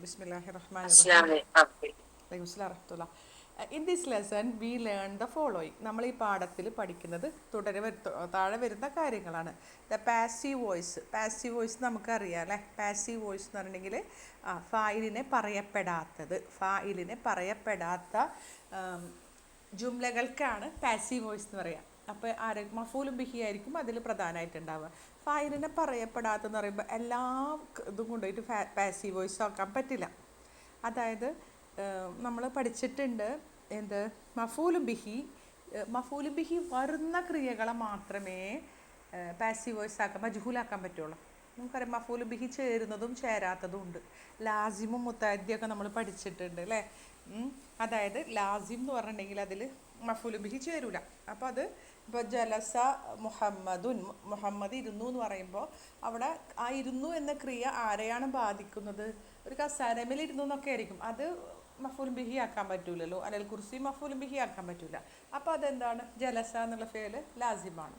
Bismillahirrahmanirrahim. In this lesson, we learn the following. നമ്മൾ ഈ പാഠത്തിൽ പഠിക്കുന്നത് താഴെ വരുന്ന കാര്യങ്ങളാണ്. The passive voice. Passive voice നമുക്കറിയാം അല്ലേ. പാസീവ് വോയിസ് എന്ന് പറഞ്ഞിട്ടുണ്ടെങ്കിൽ ഫായിലിനെ പറയപ്പെടാത്ത ജുംലകൾക്കാണ് പാസീവ് വോയിസ് എന്ന് പറയുക. അപ്പോൾ മഫൂലും ബിഹി ആയിരിക്കും അതിൽ പ്രധാനമായിട്ടുണ്ടാവുക. ഫായിലിനെ പറയപ്പെടാത്തെന്ന് പറയുമ്പോൾ എല്ലാ ഇതും കൊണ്ടുപോയിട്ട് പാസീവ് വോയിസ് ആക്കാൻ പറ്റില്ല. അതായത് നമ്മൾ പഠിച്ചിട്ടുണ്ട് എന്ത് മഫൂലും ബിഹി വരുന്ന ക്രിയകളെ മാത്രമേ പാസീവ് വോയിസ് ആക്കാൻ മജ്ഹൂലാക്കാൻ പറ്റുള്ളൂ. നമുക്കറിയാം മഫൂലും ബിഹി ചേരുന്നതും ചേരാത്തതും ഉണ്ട്. ലാസിമും മുത്തഅദ്ദിയൊക്കെ നമ്മൾ പഠിച്ചിട്ടുണ്ട് അല്ലേ. അതായത് ലാസിം എന്ന് പറഞ്ഞിട്ടുണ്ടെങ്കിൽ അതിൽ മഫൂലും ബിഹി ചേരൂല. അപ്പോൾ അത് ഇപ്പോൾ ജലസ മുഹമ്മദ് ഇരുന്നു എന്ന് പറയുമ്പോൾ അവിടെ ആ ഇരുന്നു എന്ന ക്രിയ ആരെയാണ് ബാധിക്കുന്നത്? ഒരു കസാരമേൽ ഇരുന്നു എന്നൊക്കെ ആയിരിക്കും. അത് മഫൂലും ബിഹി ആക്കാൻ പറ്റൂലല്ലോ. അല്ലെങ്കിൽ കുർസി മഫൂലും ബിഹി ആക്കാൻ പറ്റൂല. അപ്പോൾ അതെന്താണ്? ജലസ എന്നുള്ള ഫേല് ലാസിമാണ്.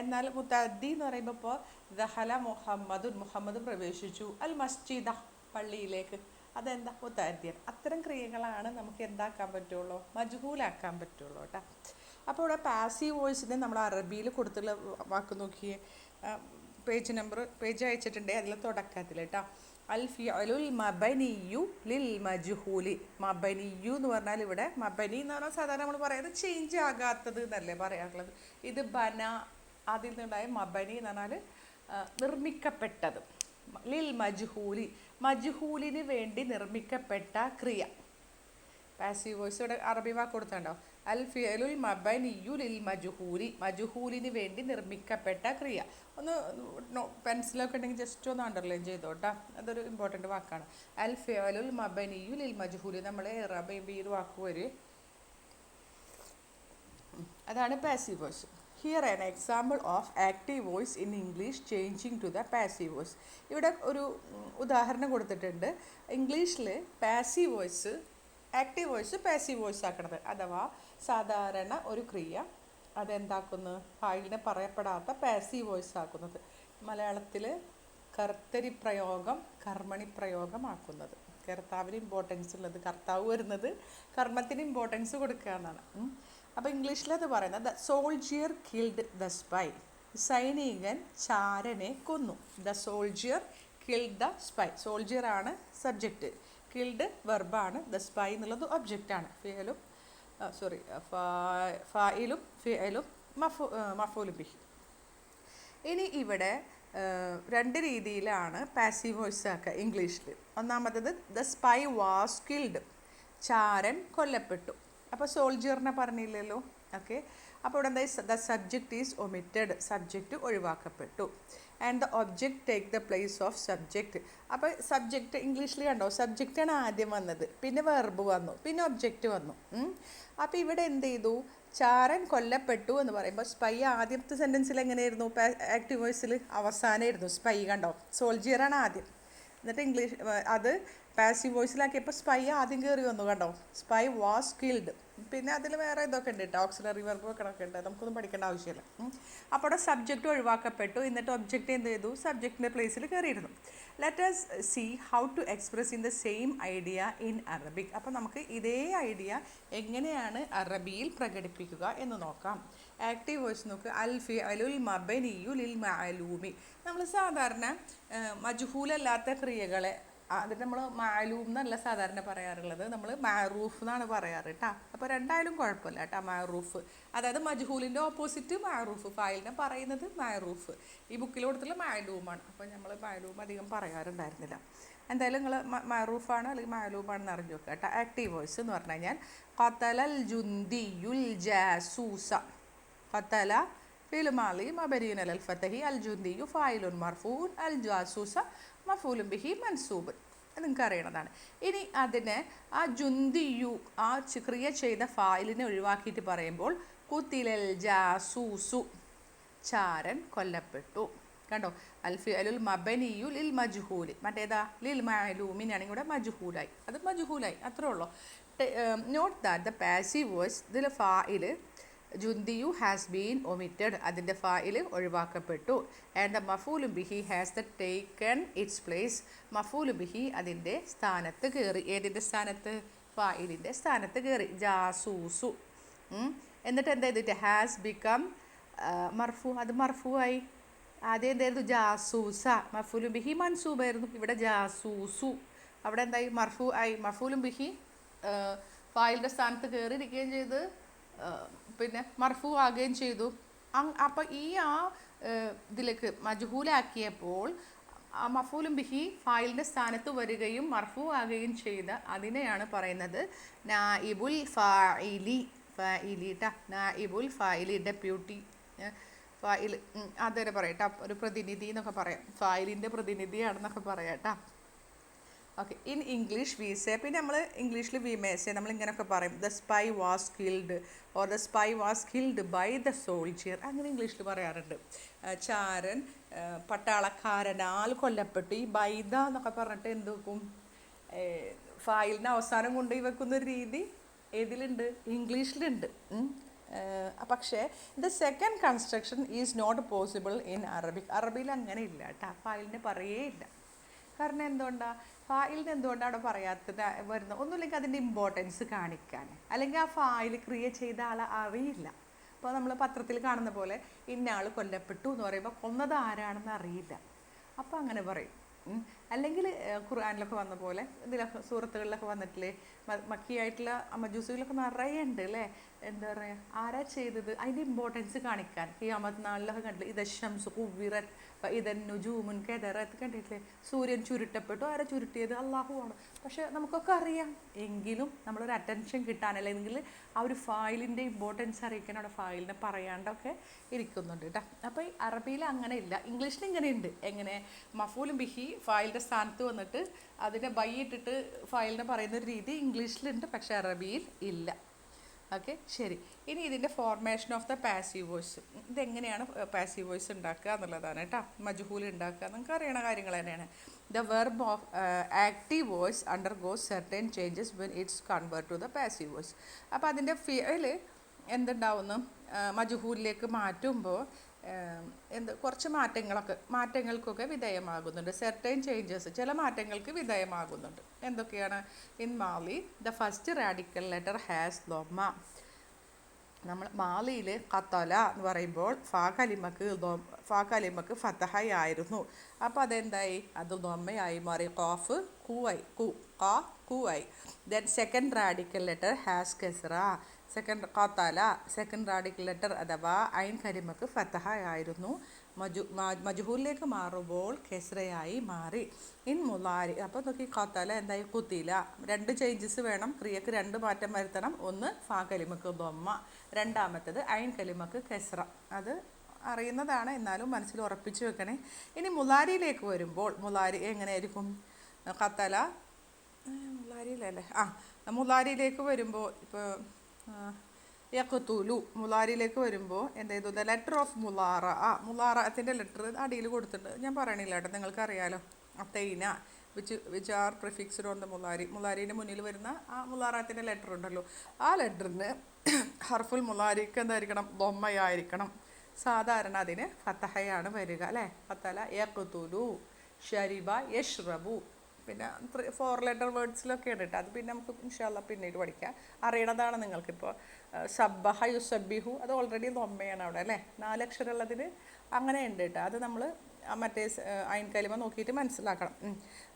എന്നാൽ മുത്തഅദ്ദി എന്ന് പറയുമ്പോൾ ഇപ്പോൾ ദഹല മുഹമ്മദ് പ്രവേശിച്ചു അൽ മസ്ജിദ പള്ളിയിലേക്ക്, അതെന്താ? മുത്തഅദ്ദിയാണ്. അത്തരം ക്രിയകളാണ് നമുക്ക് എന്താക്കാൻ പറ്റുള്ളൂ? മജ്ഹൂലാക്കാൻ പറ്റുള്ളൂ കേട്ടോ. അപ്പോൾ ഇവിടെ പാസീവ് വോയിസിനെ നമ്മൾ അറബിയിൽ കൊടുത്തുള്ള വാക്ക് നോക്കിയേ. പേജ് അയച്ചിട്ടുണ്ട്. അതിൽ തുടക്കത്തിൽ കേട്ടോ അൽ ഫിഅലുൽ മബനിയു ലിൽ മജ്ഹൂലി. മബനിയു എന്ന് പറഞ്ഞാൽ ഇവിടെ മബനി എന്ന് പറഞ്ഞാൽ സാധാരണ നമ്മൾ പറയുന്നത് ചേഞ്ച് ആകാത്തത് എന്നല്ലേ പറയാറുള്ളത്. ഇത് ബന, അതിൽ നിന്നുണ്ടായ മബനി എന്ന് പറഞ്ഞാൽ നിർമ്മിക്കപ്പെട്ടത്. ലിൽ മജ്ഹൂലി, മജ്ഹൂലിന് വേണ്ടി നിർമ്മിക്കപ്പെട്ട ക്രിയ. പാസീവ് വോയിസ് ഇവിടെ അറബി വാക്ക് കൊടുത്തുണ്ടോ? അൽ ഫിഅലുൽ മബനിയു ലിൽ മജ്ഹൂലി, മജ്ഹൂലിന് വേണ്ടി നിർമ്മിക്കപ്പെട്ട ക്രിയ. ഒന്ന് പെൻസിലൊക്കെ ഉണ്ടെങ്കിൽ ജസ്റ്റ് ഒന്ന് അണ്ടർലൈൻ ചെയ്തോട്ടാ, അതൊരു ഇമ്പോർട്ടൻ്റ് വാക്കാണ്. അൽ ഫിഅലുൽ മബനിയു ലിൽ മജ്ഹൂലി. നമ്മൾ ഇറബി ഒരു വാക്ക് വരും, അതാണ് passive voice. Here an example of active voice in English changing to the passive voice. ഇവിടെ ഒരു ഉദാഹരണം കൊടുത്തിട്ടുണ്ട്. ഇംഗ്ലീഷിൽ passive voice active voice passive voice ആക്കണത്. അഥവാ സാധാരണ ഒരു ക്രിയ അതെന്താക്കുന്നു? ഫായിലിനെ പറയപ്പെടാത്ത പാസീവ് വോയിസ് ആക്കുന്നത്. മലയാളത്തിൽ കർത്തരി പ്രയോഗം കർമ്മണി പ്രയോഗമാക്കുന്നത്. കർത്താവിന് ഇമ്പോർട്ടൻസ് ഉള്ളത്, കർത്താവ് വരുന്നത് കർമ്മത്തിന് ഇമ്പോർട്ടൻസ് കൊടുക്കുക എന്നാണ്. അപ്പോൾ ഇംഗ്ലീഷിൽ അത് പറയുന്നത് the soldier killed the spy. സൈനികൻ ചാരനെ കൊന്നു. The soldier killed the spy. Soldier ആണ് സബ്ജക്റ്റ്, കിൽഡ് വെർബാണ്, ദ സ്പൈ എന്നുള്ളത് ഒബ്ജക്റ്റാണ്. ഫായിലും ഫിഅലും മഫൂലും ബിഹി. ഇനി ഇവിടെ രണ്ട് രീതിയിലാണ് പാസീവ് വോയിസ് ആക്കുക ഇംഗ്ലീഷിൽ. ഒന്നാമത്തത് ദ സ്പൈ വാസ് കിൽഡ്, ചാരൻ കൊല്ലപ്പെട്ടു. അപ്പോൾ സോൾജിയറിനെ പറഞ്ഞില്ലല്ലോ. ഓക്കെ, അപ്പോൾ ഇവിടെ എന്താ? The subject is omitted, subject ഒഴിവാക്കപ്പെട്ടു. And the object take the place of subject. അപ്പോൾ സബ്ജക്റ്റ് ഇംഗ്ലീഷിൽ കണ്ടോ, സബ്ജക്റ്റാണ് ആദ്യം വന്നത്, പിന്നെ വെർബ് വന്നു, പിന്നെ ഒബ്ജക്റ്റ് വന്നു. അപ്പോൾ ഇവിടെ എന്ത് ചെയ്തു? ചാരൻ കൊല്ലപ്പെട്ടു എന്ന് പറയുമ്പോൾ സ്പൈ ആദ്യത്തെ സെൻറ്റൻസിൽ എങ്ങനെയായിരുന്നു? ആക്റ്റീവ് വോയിസിൽ അവസാനമായിരുന്നു സ്പൈ. കണ്ടോ, സോൾജിയറാണ് ആദ്യം, എന്നിട്ട് ഇംഗ്ലീഷ് അത് പാസീവ് വോയിസിലാക്കിയപ്പോൾ സ്പൈ ആദ്യം കയറി വന്നു. കണ്ടോ, സ്പൈ വാസ് കിൽഡ്. പിന്നെ അതിൽ വേറെ ഇതൊക്കെ ഉണ്ട് കേട്ടോ, ഓക്സിലറി വെർബ് ഒക്കെ ഉണ്ട്, നമുക്കൊന്നും പഠിക്കേണ്ട ആവശ്യമില്ല. അപ്പോൾ അവിടെ സബ്ജക്റ്റ് ഒഴിവാക്കപ്പെട്ടു, എന്നിട്ട് ഒബ്ജക്റ്റ് എന്ത് ചെയ്തു? സബ്ജക്റ്റിൻ്റെ പ്ലേസിൽ കയറിയിരുന്നു. Let us see how to express in the same idea in Arabic. അപ്പോൾ നമുക്ക് ഇതേ ഐഡിയ എങ്ങനെയാണ് അറബിയിൽ പ്രകടിപ്പിക്കുക എന്ന് നോക്കാം. ആക്റ്റീവ് വോയിസ് നോക്ക്. അൽ ഫിഅലുൽ മബനിയു ലിൽ മഅലൂമി. നമ്മൾ സാധാരണ മജ്ഹൂലല്ലാത്ത ക്രിയകളെ അതിന് നമ്മൾ മാലൂം എന്നല്ല സാധാരണ പറയാറുള്ളത്, നമ്മൾ മാറൂഫ് എന്നാണ് പറയാറ് കേട്ടോ. അപ്പോൾ രണ്ടായാലും കുഴപ്പമില്ല കേട്ടോ. മാറൂഫ് അതായത് മജ്ഹൂലിൻ്റെ ഓപ്പോസിറ്റ് മാറൂഫ്. ഫായിലിനെ പറയുന്നത് മാറൂഫ്. ഈ ബുക്കിൽ കൊടുത്തുള്ള മാലൂമാണ്. അപ്പോൾ നമ്മൾ മാലൂം അധികം പറയാറുണ്ടായിരുന്നില്ല. എന്തായാലും നിങ്ങൾ മാറൂഫാണ് അല്ലെങ്കിൽ മാലൂമാണെന്ന് അറിഞ്ഞു വെക്കുക കേട്ടോ. ആക്റ്റീവ് വോയിസ് എന്ന് പറഞ്ഞു കഴിഞ്ഞാൽ ഖതലൽ ജുന്ദിയുൽ ജാസൂസ. ഖതല ഫിൽ മാളി മബനിയുൻ അലൽ ഫതഹി അൽ ജുന്ദിയു ഫായിലുൻ മർഫൂൻ അൽ ജാസൂസ മഫൂലും ബിഹി മൻസൂബ്. നിങ്ങൾക്ക് അറിയണതാണ്. ഇനി അതിനെ ആ ജുന്ദിയു ആ ക്രിയ ചെയ്ത ഫായിലിനെ ഒഴിവാക്കിയിട്ട് പറയുമ്പോൾ കുത്തിലൽ ജാസൂസു, ചാരൻ കൊല്ലപ്പെട്ടു. കണ്ടോ, അൽ ഫിഅലുൽ മബനിയു ലിൽ മജ്ഹൂലി. മറ്റേതാ ലിൽ മഅലൂമിനാണെങ്കിൽ ഇവിടെ മജ്ഹൂലായി, അത് മജ്ഹൂലായി, അത്രേ ഉള്ളൂ. Note that the passive voice, ഇതിൽ ഫായിൽ ജുന്തിയു ഹാസ് ബീൻ ഒമിറ്റഡ്, അതിൻ്റെ ഫായിൽ ഒഴിവാക്കപ്പെട്ടു. ആൻഡ് ദ മഫൂലു ബിഹി has the taken its place, മഫൂലു ബിഹി അതിൻ്റെ സ്ഥാനത്ത് കയറി. ഏതിൻ്റെ സ്ഥാനത്ത്? ഫായിലിൻ്റെ സ്ഥാനത്ത് കയറി. ജാസൂസു. എന്നിട്ട് എന്താ ചെയ്തിട്ട് ഹാസ് ബിക്കം മർഫു, അത് മർഫു ആയി. ആദ്യം എന്തായിരുന്നു? ജാസൂസ. മഫൂലു ബിഹി മൻസൂബായിരുന്നു. ഇവിടെ ജാസൂസു, അവിടെ എന്തായി? മർഫു ആയി. മഫൂലും ബിഹി ഫായിലിൻ്റെ സ്ഥാനത്ത് കയറിയിരിക്കുകയും ചെയ്ത് പിന്നെ മർഫു ആകുകയും ചെയ്തു. അപ്പോൾ ഇതിലേക്ക് മജ്ഹൂലാക്കിയപ്പോൾ മഫൂലും ബിഹി ഫായിലിൻ്റെ സ്ഥാനത്ത് വരികയും മർഫു ആകുകയും ചെയ്ത അതിനെയാണ് പറയുന്നത് നായിബുൽ ഫായിലി. നായിബുൽ ഫായിലി, ഡെപ്യൂട്ടി ഫായിൽ, അതുവരെ പറയട്ടാ. ഒരു പ്രതിനിധി എന്നൊക്കെ പറയാം, ഫായിലിൻ്റെ പ്രതിനിധിയാണെന്നൊക്കെ പറയാട്ടാ. Okay. In English we say, പിന്നെ നമ്മൾ ഇംഗ്ലീഷിൽ വി മേ സേ, നമ്മൾ ഇങ്ങനെയൊക്കെ പറയും the spy was killed or the spy was killed by the soldier, അങ്ങനെ ഇംഗ്ലീഷിൽ പറയാറുണ്ട്. ചാരൻ പട്ടാളക്കാരനാൽ കൊല്ലപ്പെട്ടു. ഈ ബൈദ എന്നൊക്കെ പറഞ്ഞിട്ട് എന്ത് വെക്കും? ഫായിലിന് അവസാനം കൊണ്ടുപോയി വെക്കുന്ന ഒരു രീതി ഏതിലുണ്ട്? ഇംഗ്ലീഷിലുണ്ട്. പക്ഷേ the second construction is not possible in Arabic. അറബിയിൽ അങ്ങനെ ഇല്ല കേട്ടോ, ഫായിലിനെ പറയേ ഇല്ല. കാരണം എന്തുകൊണ്ടാണ്? ഫായിലിന് എന്തുകൊണ്ടാണ് അവിടെ പറയാത്തത് വരുന്നത്? ഒന്നുമില്ലെങ്കിൽ അതിൻ്റെ ഇമ്പോർട്ടൻസ് കാണിക്കാൻ, അല്ലെങ്കിൽ ആ ഫായിൽ ക്രിയേറ്റ് ചെയ്ത ആളെ അറിയില്ല. അപ്പോൾ നമ്മൾ പത്രത്തിൽ കാണുന്ന പോലെ ഇന്ന ആൾ കൊല്ലപ്പെട്ടു എന്ന് പറയുമ്പോൾ കൊന്നത് ആരാണെന്ന് അറിയില്ല, അപ്പോൾ അങ്ങനെ പറയും. അല്ലെങ്കിൽ ഖുർആനിലൊക്കെ വന്ന പോലെ ഇതിലൊക്കെ സൂറത്തുകളിലൊക്കെ വന്നിട്ടില്ലേ, മക്കിയായിട്ടുള്ള മജൂസുകളൊക്കെ നിറയെ ഉണ്ട് അല്ലേ. എന്താ പറയുക, ആരാ ചെയ്തത് അതിൻ്റെ ഇമ്പോർട്ടൻസ് കാണിക്കാൻ. ഖിയാമത്ത് നാളിലൊക്കെ കണ്ടില്ലേ, ഇദ ശംസു കുവ്വിറത് ഇദൻ നുജൂമുൻ കദറത്, കണ്ടിട്ടില്ലേ? സൂര്യൻ ചുരുട്ടപ്പെട്ടു. ആരാ ചുരുട്ടിയത്? അള്ളാഹു ആണ്. പക്ഷെ നമുക്കൊക്കെ അറിയാം, എങ്കിലും നമ്മളൊരു അറ്റൻഷൻ കിട്ടാൻ, അല്ലെങ്കിൽ ആ ഒരു ഫായിലിൻ്റെ ഇമ്പോർട്ടൻസ് അറിയിക്കാൻ അവിടെ ഫായിലിനെ പറയാണ്ടൊക്കെ ഇരിക്കുന്നുണ്ട് കേട്ടോ. അപ്പോൾ ഈ അറബിയിൽ അങ്ങനെ ഇല്ല, ഇംഗ്ലീഷിൽ ഇങ്ങനെ ഉണ്ട്. എങ്ങനെ? മഫൂലും ബിഹി ഫായിലിൻ്റെ സ്ഥാനത്ത് വന്നിട്ട് അതിനെ ബൈ ഇട്ടിട്ട് ഫായിലിനെ പറയുന്ന ഒരു രീതി ഇംഗ്ലീഷിലുണ്ട്, പക്ഷേ അറബിയിൽ ഇല്ല. ഓക്കെ, ശരി. ഇനി ഇതിൻ്റെ formation of the passive voice, ഇതെങ്ങനെയാണ് പാസീവ് വോയിസ് ഉണ്ടാക്കുക എന്നുള്ളതാണ് കേട്ടോ. മജ്ഹൂൽ ഉണ്ടാക്കുക നിങ്ങൾക്ക് അറിയണ കാര്യങ്ങൾ തന്നെയാണ്. The verb of active voice undergoes certain changes when it's convert to the passive voice. അപ്പോൾ അതിൻ്റെ ഫിയൽ എന്തുണ്ടാവുന്നു? മജ്ഹൂലിലേക്ക് മാറ്റുമ്പോൾ കുറച്ച് മാറ്റങ്ങൾക്കൊക്കെ വിധേയമാകുന്നുണ്ട്. സെർട്ടൈൻ ചേഞ്ചസ്, ചില മാറ്റങ്ങൾക്ക് വിധേയമാകുന്നുണ്ട്. എന്തൊക്കെയാണ്? ഇൻ മാലി the first radical letter has ദൊമ്മ. നമ്മൾ മാലിയിൽ ഖത്തല എന്ന് പറയുമ്പോൾ ഫാ കലിമക്ക് ഫതഹ ആയിരുന്നു. അപ്പോൾ അതെന്തായി? അത് ദൊമ്മയായി മാറി. ഖാഫ് കൂവായി. Then second radical letter has കെസ്റ. സെക്കൻഡ് റാഡിക്കൽ ലെറ്റർ അഥവാ ഐൻ കലിമക്ക് ഫതഹ ആയിരുന്നു. മജ്ഹൂലിലേക്ക് മാറുമ്പോൾ കെസ്റയായി മാറി. ഇൻ മുലാരി, അപ്പോൾ നോക്കി ഖത്തല എന്തായി? കുത്തില. രണ്ട് ചേഞ്ചസ് വേണം, ക്രിയക്ക് രണ്ട് മാറ്റം വരുത്തണം. ഒന്ന് ഫാ കലിമക്ക് ദൊമ്മ, രണ്ടാമത്തത് ഐൻ കലിമക്ക് കെസ്റ. അത് അറിയുന്നതാണ്, എന്നാലും മനസ്സിൽ ഉറപ്പിച്ച് വെക്കണേ. ഇനി മുലാരിയിലേക്ക് വരുമ്പോൾ മുലാരി എങ്ങനെയായിരിക്കും? ഖത്തല മുലാരിയിലല്ലേ? മുലാരിയിലേക്ക് വരുമ്പോൾ ഇപ്പോൾ യഖ്തുലു, മുലാരിയിലേക്ക് വരുമ്പോൾ എന്ത് ചെയ്തു? ദ ലെറ്റർ ഓഫ് മുലാറ. മുലാറത്തിൻ്റെ ലെറ്റർ അടിയിൽ കൊടുത്തിട്ടുണ്ട്, ഞാൻ പറയണില്ല കേട്ടോ, നിങ്ങൾക്ക് അറിയാലോ. അത്തൈന which are prefixed on the മുലാരി. മുലാരിൻ്റെ മുന്നിൽ വരുന്ന ആ മുലാറത്തിൻ്റെ ലെറ്റർ ഉണ്ടല്ലോ, ആ ലെറ്ററിന് ഹർഫുൽ മുലാരിക്ക് എന്തായിരിക്കണം? ദൊമ്മയായിരിക്കണം. സാധാരണ അതിന് ഫതഹയാണ് വരിക അല്ലേ. ഫതല യഖ്തുലു, ഷരിബ യഷ്റബു. പിന്നെ 4 ലെറ്റർ വേർഡ്സിലൊക്കെയാണ് കേട്ടോ. അത് പിന്നെ നമുക്ക് ഇൻഷാ അല്ലാഹ് പിന്നീട് പഠിക്കാം, അറിയണതാണ് നിങ്ങൾക്കിപ്പോൾ. സബ്ബഹ യുസബ്ബിഹു, അത് ഓൾറെഡി ദൊമ്മയാണ് അവിടെ അല്ലേ. 4 അക്ഷരമുള്ളതിന് അങ്ങനെ ഉണ്ട് കേട്ടോ. അത് നമ്മൾ മറ്റേ ഐൻ കലിമ നോക്കിയിട്ട് മനസ്സിലാക്കണം.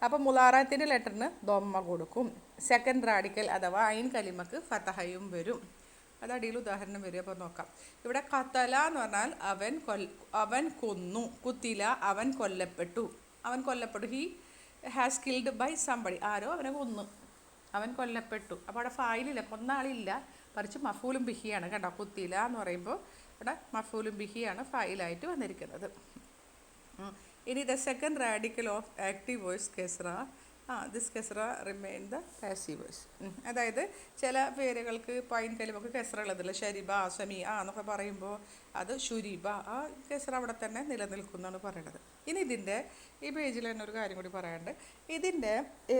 അപ്പോൾ മുലാറത്തിൻ്റെ ലെറ്ററിന് ദൊമ്മ കൊടുക്കും. സെക്കൻഡ് റാഡിക്കൽ അഥവാ ഐൻ കലിമക്ക് ഫതഹയും വരും. അത് അടിയിൽ ഉദാഹരണം വരും. അപ്പോൾ നോക്കാം. ഇവിടെ ഖത്തല എന്ന് പറഞ്ഞാൽ അവൻ കൊന്നു. കുത്തില, അവൻ കൊല്ലപ്പെട്ടു. He has killed by somebody, ആരോ അവനെ കൊന്നു, അവൻ കൊല്ലപ്പെട്ടു. അപ്പോൾ അവിടെ ഫായിലില്ല, കൊന്ന ആളില്ല, മറിച്ച് മഫൂലും ബിഹിയാണ് കേട്ടോ. കുത്തില എന്ന് പറയുമ്പോൾ ഇവിടെ മഫൂലും ബിഹിയാണ് ഫായിലായിട്ട് വന്നിരിക്കുന്നത്. ഇനി the second radical of active voice കെസ്റ ദിസ് കെസ്ര റിമെയിൻ ദ പാസീവ് വോയിസ്. അതായത് ചില പേരുകൾക്ക് പൈൻ കലിമൊക്കെ കെസ്ര ഉള്ളതില്ല. ഷരിബ, സമി എന്നൊക്കെ പറയുമ്പോൾ അത് ഷുരിബ, ആ കെസ്ര അവിടെ തന്നെ നിലനിൽക്കുന്നതാണ് പറയണത്. ഇനി ഇതിൻ്റെ ഈ പേജിൽ തന്നെ ഒരു കാര്യം കൂടി പറയാനുണ്ട്. ഇതിൻ്റെ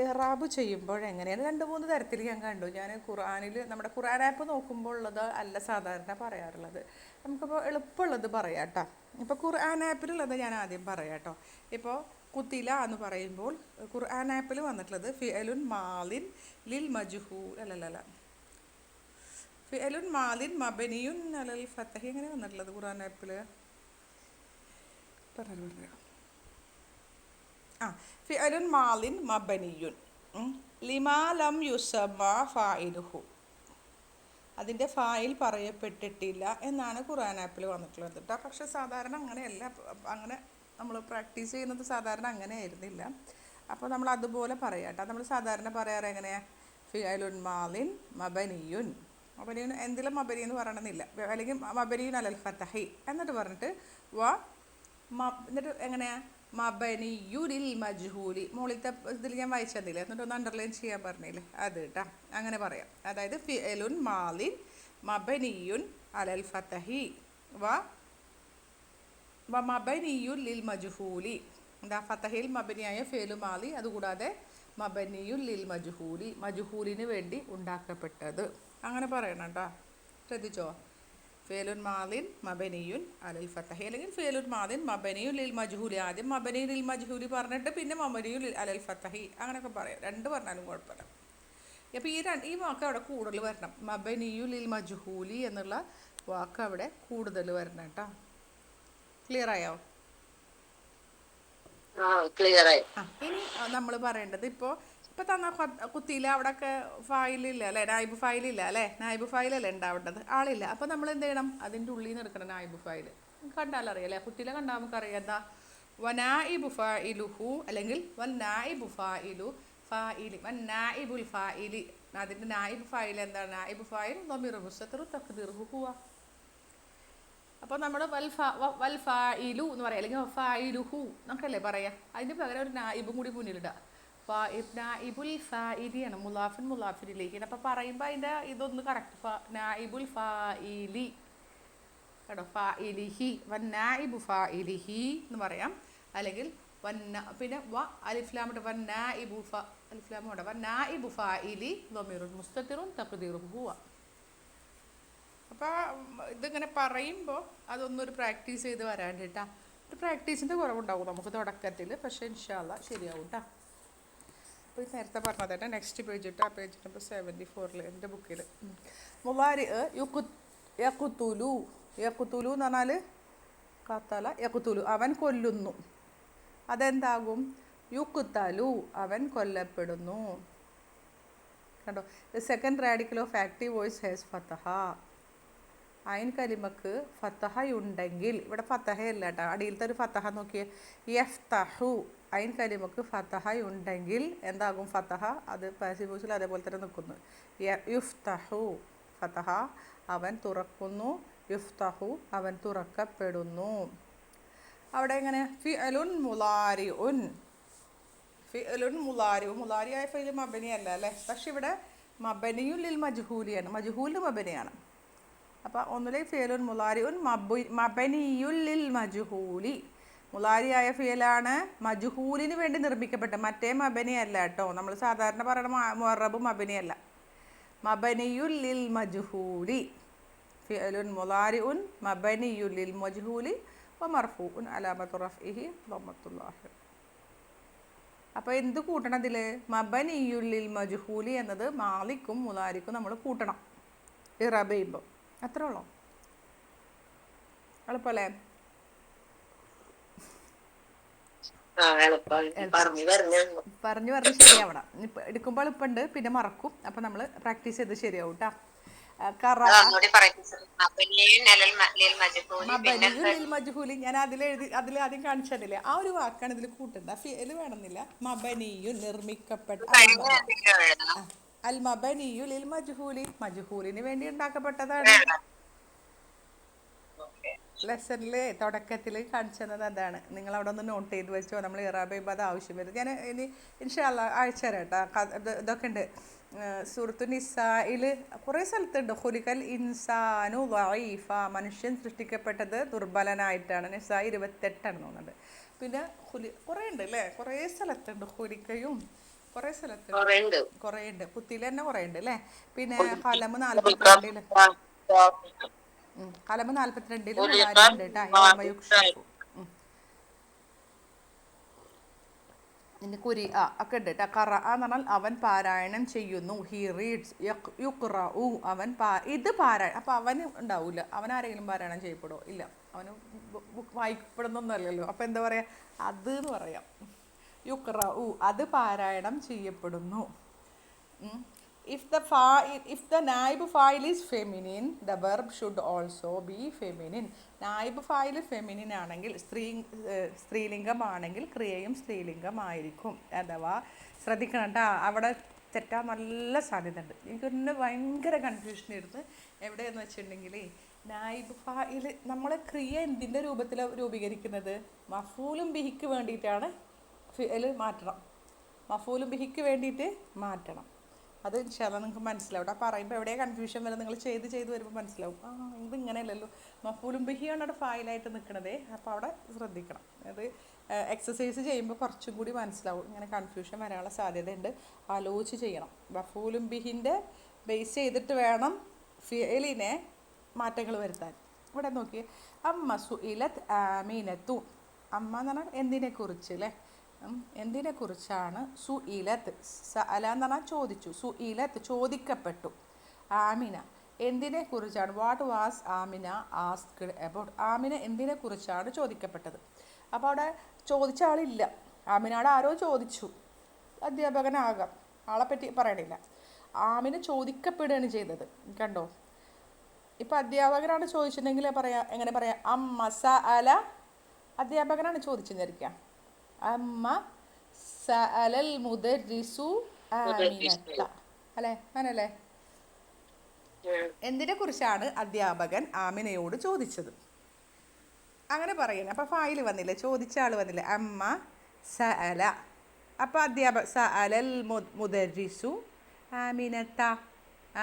ഇറാബ് ചെയ്യുമ്പോൾ എങ്ങനെയാണ് 2-3 തരത്തിൽ ഞാൻ കണ്ടു. ഞാൻ ഖുർആനിൽ നമ്മുടെ ഖുർആൻ ആപ്പ് നോക്കുമ്പോൾ ഉള്ളത് അല്ല സാധാരണ പറയാറുള്ളത്. നമുക്കിപ്പോൾ എളുപ്പമുള്ളത് പറയാം കേട്ടോ. ഇപ്പോൾ ഖുർആൻ ആപ്പിലുള്ളത് ഞാൻ ആദ്യം പറയാം കേട്ടോ. ഇപ്പോൾ കുത്തില എന്ന് പറയുമ്പോൾ ഖുർആൻ ആപ്പിൽ വന്നിട്ടുള്ളത് ഫിഅലുൻ മാലിൻ ലിൽ മജ്ഹൂൽ അല്ലല്ല ഫിഅലുൻ മാലിൻ മബനിയുൻ അലൽ ഫതഹി എങ്ങനെ വന്നിട്ടുള്ളത് ഖുർആൻ ആപ്പിൽ പറഞ്ഞു ഫിഅലുൻ മാലിൻ മബനിയുൻ ലിമാ ലം യുസമ്മ ഫായിലുഹു, അതിൻ്റെ ഫായിൽ പറയപ്പെട്ടിട്ടില്ല എന്നാണ് ഖുർആൻ ആപ്പിൽ വന്നിട്ടുള്ളത് കേട്ടോ. പക്ഷെ സാധാരണ അങ്ങനെയല്ല, അങ്ങനെ നമ്മൾ പ്രാക്ടീസ് ചെയ്യുന്നത് സാധാരണ അങ്ങനെ ആയിരുന്നില്ല. അപ്പോൾ നമ്മൾ അതുപോലെ പറയാം കേട്ടോ. നമ്മൾ സാധാരണ പറയാറ് എങ്ങനെയാണ്? ഫിഅലുൻ മാലിൻ മബനിയുൻ, മബനിയുൻ എന്തിലും മബനി എന്ന് പറയണമെന്നില്ല, അല്ലെങ്കിൽ മബനിയുൻ അലൽ ഫതഹി എന്നിട്ട് പറഞ്ഞിട്ട് എന്നിട്ട് എങ്ങനെയാണ് മബനിയുലിൽ മജ്ഹൂലി, മുകളിലത്തെ ഇതിൽ ഞാൻ വായിച്ചതില്ലേ, എന്നിട്ട് ഒന്ന് അണ്ടർലൈൻ ചെയ്യാൻ പറഞ്ഞില്ലേ, അത് കേട്ടോ. അങ്ങനെ പറയാം. അതായത് ഫിഅലുൻ മാലിൻ മബനിയുൻ അലൽ ഫതഹി മബനിയുൽ ലിൽ മജ്ഹൂലി, എന്താ ഫതഹിൽ മബനിയായ ഫേലു മാലി, അതുകൂടാതെ മബനിയുൽ ലിൽ മജ്ഹൂലി, മജ്ഹൂലിന് വേണ്ടി ഉണ്ടാക്കപ്പെട്ടത്, അങ്ങനെ പറയണം കേട്ടോ. ശ്രദ്ധിച്ചോ? ഫേലുൻ മാലിൻ മബനിയുൻ അലൽ ഫതഹി, അല്ലെങ്കിൽ ഫേലുൻ മാലിൻ മബനിയുൽ ലിൽ മജ്ഹൂലി, ആദ്യം മബനിയുൽ ലിൽ മജ്ഹൂലി പറഞ്ഞിട്ട് പിന്നെ മബനിയുൽ അലൽ ഫതഹി, അങ്ങനെയൊക്കെ പറയാം. 2 പറഞ്ഞാലും കുഴപ്പമില്ല. അപ്പോൾ ഈ വാക്ക് അവിടെ കൂടുതൽ വരണം. മബനിയുൽ ലിൽ മജ്ഹൂലി എന്നുള്ള വാക്ക് അവിടെ കൂടുതൽ വരണം കേട്ടോ. ക്ലിയർ ആയോ? ഇനി നമ്മൾ പറയേണ്ടത് ഇപ്പോൾ തന്ന കുത്തിയില്ല, അവിടെയൊക്കെ ഫയലില്ല അല്ലേ, നായിബ് ഫയലില്ല അല്ലേ, നായിബ് ഫയലല്ലേ ഉണ്ടാവേണ്ടത്, ആളില്ല. അപ്പോൾ നമ്മൾ എന്ത് ചെയ്യണം? അതിൻ്റെ ഉള്ളിൽ നിന്ന് എടുക്കണം നായിബ് ഫയൽ. കണ്ടാലറിയാം അല്ലേ, കുത്തിയില കണ്ടാൽ നമുക്കറിയാം എന്താ വനായിബു ഫായിലുഹു, അല്ലെങ്കിൽ വനായിബു ഫായിലു ഫായിലി വനായിബുൽ ഫായിലി. അതിൻ്റെ നായിബ് ഫായിൽ എന്താണ്? നായിബ് ഫായിൽ ദമീറു മുസ്തത്തിറു തഖ്ദീറുഹു ഹുവ. അപ്പോൾ നമ്മൾ വൽ ഫായിലു എന്ന് പറയാം, അല്ലെങ്കിൽ ഫായിലുഹു എന്നൊക്കെയല്ലേ പറയാം. അതിന് പകരം ഒരു നായിബും കൂടി മുന്നിലിടുക. നായിബുൽ ഫായിലിയാണ്, മുലാഫിൻ മുലാഫിനിലേക്ക്. അപ്പോൾ പറയുമ്പോൾ അതിൻ്റെ ഇതൊന്ന് കറക്റ്റ്, നായിബുൽ ഫായിലി കേട്ടോ, ഫായിലിഹി വന്നായിബു ഫായിലിഹി എന്ന് പറയാം. അല്ലെങ്കിൽ പിന്നെ അലിഫ്ലാമിട്ട് വന്നായിബു അലിഫ്ലാമോടെ വന്നായിബു ഫായിലി ദമീറുൻ മുസ്തത്തിറുൻ തഖ്ദീറുഹു ഹുവ. അപ്പോൾ ഇതിങ്ങനെ പറയുമ്പോൾ അതൊന്നൊരു പ്രാക്ടീസ് ചെയ്ത് വരാണ്ട് കേട്ടോ. ഒരു പ്രാക്ടീസിൻ്റെ കുറവുണ്ടാവും നമുക്ക് തുടക്കത്തിൽ, പക്ഷേ ഇൻഷാ അല്ലാഹ് ശരിയാവും കേട്ടോ. അപ്പോൾ ഈ നേരത്തെ പറഞ്ഞത് തന്നെ നെക്സ്റ്റ് പേജ് ഇട്ട്, ആ പേജ് നമ്പർ 74 എൻ്റെ ബുക്കിൽ. മുളാരി യഖ്തുലു, യഖ്തുലു എന്ന് പറഞ്ഞാൽ ഖതല യഖ്തുലു, അവൻ കൊല്ലുന്നു. അതെന്താകും? യുഖ്തലു, അവൻ കൊല്ലപ്പെടുന്നു. കണ്ടോ? The second radical of active voice has ഫതഹ. ഐൻ കലിമക്ക് ഫതഹയുണ്ടെങ്കിൽ, ഇവിടെ ഫതഹയല്ല കേട്ടോ, അടിയിലത്തെ ഒരു ഫതഹ നോക്കിയേ, യഫ്തഹു. ഐൻ കലിമക്ക് ഫതഹയുണ്ടെങ്കിൽ എന്താകും? ഫതഹ അത് പാസീവ് വോയിസിൽ അതേപോലെ തന്നെ നിൽക്കുന്നു. യുഫ്തഹു ഫതഹ, അവൻ തുറക്കുന്നു. യുഫ്തഹു, അവൻ തുറക്കപ്പെടുന്നു. അവിടെ എങ്ങനെ? ഫിഅലുൻ മുളാരിഉൻ, ഫിഅലുൻ മുളാരിഉ, മുളാരിയായ ഫിഅൽ മബനി അല്ല അല്ലേ, പക്ഷെ ഇവിടെ മബനിയുൽ ലിൽ മജ്ഹൂലിയാണ്, മജ്ഹൂലിന് മബനിയാണ്. അപ്പോൾ ഒന്നുമില്ല ഫിഅലുൻ മുളാരിഉൻ മബനിയുൽ ലിൽ മജ്ഹൂലി, മുളാരിയായ ഫിഅലാണ് മജ്ഹൂലിന് വേണ്ടി നിർമ്മിക്കപ്പെട്ട, മറ്റേ മബനി അല്ല കേട്ടോ. നമ്മൾ സാധാരണ പറയണ മുഅറബ് മബനി അല്ല, മബനിയുൽ ലിൽ മജ്ഹൂലി. ഫിഅലുൻ മുളാരിഉൻ മബനിയുൽ ലിൽ മജ്ഹൂലി വമർഫൂഉൻ അലാമത്തു റഫ്ഇഹി ദമ്മത്തുൽ ആഖിർ. അപ്പോൾ എന്ത് കൂട്ടണം ഇതിൽ? മബനിയുൽ ലിൽ മജ്ഹൂലി എന്നത് മാലിക്കും മുളാരിക്കും നമ്മൾ കൂട്ടണം ഇറാബ് ചെയ്യുമ്പോൾ. അത്രേ ഉള്ളൂ. എളുപ്പമല്ലേ? പറഞ്ഞു ശരിയാവണം. എടുക്കുമ്പോൾ എളുപ്പമുണ്ട്, പിന്നെ മറക്കും. അപ്പം നമ്മൾ പ്രാക്ടീസ് ചെയ്ത് ശരിയാവും കേട്ടോ. മജ്ഹൂലി ഞാൻ അതിൽ ആദ്യം കാണിച്ചതില്ലേ, ആ ഒരു വാക്കാണ് ഇതിൽ കൂട്ടണ്ട. ഫിഅൽ വേണമെന്നില്ല. മബനിയു നിർമ്മിക്കപ്പെട്ട, അൽ മബനിയു ലിൽ മജ്ഹൂലി, മജ്ഹൂലിന് വേണ്ടി ഉണ്ടാക്കപ്പെട്ടതാണ്. ലെസണിൽ തുടക്കത്തിൽ കാണിച്ചു തന്നത് അതാണ്. നിങ്ങൾ അവിടെ ഒന്ന് നോട്ട് ചെയ്ത് വെച്ചോ. നമ്മൾ ഇറാബ് ചെയ്യുമ്പോൾ അത് ആവശ്യം വരും. ഞാൻ ഇനി ഇൻഷാല്ല അയച്ചു തരാം കേട്ടോ. ഇതൊക്കെ ഉണ്ട് സൂറത്തു നിസായിൽ കുറേ സ്ഥലത്തുണ്ട്. ഖുലിഖൽ ഇൻസാനു വഈഫ, മനുഷ്യൻ സൃഷ്ടിക്കപ്പെട്ടത് ദുർബലനായിട്ടാണ്. നിസാ 28 തോന്നുന്നുണ്ട്. പിന്നെ കുറേ ഉണ്ട് അല്ലേ, കുറേ സ്ഥലത്തുണ്ട് ഖുലിഖയും, കുറേ സ്ഥലത്തുണ്ട്, കുറേ ഉണ്ട്. പുത്തിയിൽ തന്നെ കുറേ ഉണ്ട് അല്ലേ. പിന്നെ കലമ് 42 കലമ് 42 ഉണ്ട് കേട്ടോ. കുരി ഒക്കെ ഉണ്ട് കേട്ടോ. കറ എന്ന് പറഞ്ഞാൽ അവൻ പാരായണം ചെയ്യുന്നു. He reads. യുഖ്റഉ അവൻ ഇത് പാരായണം. അപ്പം അവന് ഉണ്ടാവില്ല. അവൻ ആരെങ്കിലും പാരായണം ചെയ്യപ്പെടുമോ? ഇല്ല. അവന് വായിക്കപ്പെടുന്നൊന്നുമല്ലല്ലോ. അപ്പം എന്താ പറയുക, അത് എന്ന് പറയാം. യുഖ്റഉ അത് പാരായണം ചെയ്യപ്പെടുന്നു. If the naib fa'il is feminine, the verb should also be feminine. നായിബ് ഫായിൽ ഫെമിനിൻ ആണെങ്കിൽ, സ്ത്രീലിംഗമാണെങ്കിൽ ക്രിയയും സ്ത്രീലിംഗമായിരിക്കും. അഥവാ ശ്രദ്ധിക്കണം കേട്ടോ, അവിടെ തെറ്റാൻ നല്ല സാധ്യത ഉണ്ട്. എനിക്കൊന്ന് ഭയങ്കര കൺഫ്യൂഷൻ ആയിരുന്നു. എവിടെയെന്ന് വെച്ചിട്ടുണ്ടെങ്കിൽ നായിബ് ഫായിൽ നമ്മളെ ക്രിയ എന്തിൻ്റെ രൂപത്തിലാണ് രൂപീകരിക്കുന്നത്? മഫൂലും ബിഹിക്ക് വേണ്ടിയിട്ടാണ് ഫിഅൽ മാറ്റണം. മഫൂലും ബിഹിക്ക് വേണ്ടിയിട്ട് മാറ്റണം. അത് ഇൻഷാല്ലാ നിങ്ങൾക്ക് മനസ്സിലാവും. ആ പറയുമ്പോൾ എവിടെയാണ് കൺഫ്യൂഷൻ വരും, നിങ്ങൾ ചെയ്ത് വരുമ്പോൾ മനസ്സിലാവും. ഇത് ഇങ്ങനെയല്ലല്ലോ, മഫൂലും ബിഹിയാണ് അവിടെ ഫായിലായിട്ട് നിൽക്കണതേ. അപ്പോൾ അവിടെ ശ്രദ്ധിക്കണം. അത് എക്സസൈസ് ചെയ്യുമ്പോൾ കുറച്ചും കൂടി മനസ്സിലാവും. ഇങ്ങനെ കൺഫ്യൂഷൻ വരാനുള്ള സാധ്യതയുണ്ട്. ആലോചിച്ച് ചെയ്യണം. മഫൂലും ബിഹിൻ്റെ ബേസ് ചെയ്തിട്ട് വേണം ഫിഅലിനെ മാറ്റങ്ങൾ വരുത്താൻ. ഇവിടെ നോക്കിയേ, അമ്മ സുഇലത് ആമീനത്തു. അമ്മ എന്ന് പറഞ്ഞാൽ എന്തിനെക്കുറിച്ച് അല്ലേ, എന്തിനെക്കുറിച്ചാണ്? സുഇലത്ത്, സഅല എന്ന് പറഞ്ഞാൽ ചോദിച്ചു. സുഇലത്ത് ചോദിക്കപ്പെട്ടു. ആമിന എന്തിനെക്കുറിച്ചാണ്? What was Amina asked about. Amina എന്തിനെക്കുറിച്ചാണ് ചോദിക്കപ്പെട്ടത്? അപ്പോൾ അവിടെ ചോദിച്ച ആളില്ല. ആമിനോട് ആരോ ചോദിച്ചു. അധ്യാപകനാകാം, ആളെപ്പറ്റി പറയണില്ല. ആമിന ചോദിക്കപ്പെടുകയാണ് ചെയ്തത്. കണ്ടോ, ഇപ്പം അധ്യാപകനാണ് ചോദിച്ചിട്ടുണ്ടെങ്കിൽ എങ്ങനെ പറയാം? അമ്മ സഅല, അധ്യാപകനാണ് ചോദിച്ചെന്നിരിക്കുക. അമ്മ സഅലൽ മുദർരിസു ആമിനത്ത അല്ലേ, അങ്ങനല്ലേ? എന്തിനെ കുറിച്ചാണ് അധ്യാപകൻ ആമിനയോട് ചോദിച്ചത്? അങ്ങനെ പറയുന്നത്. അപ്പം ഫായിൽ വന്നില്ലേ, ചോദിച്ച ആൾ വന്നില്ലേ, അമ്മ സഅല. അപ്പം അധ്യാപകൻ സഅലൽ മുദർരിസു ആമിനത്ത.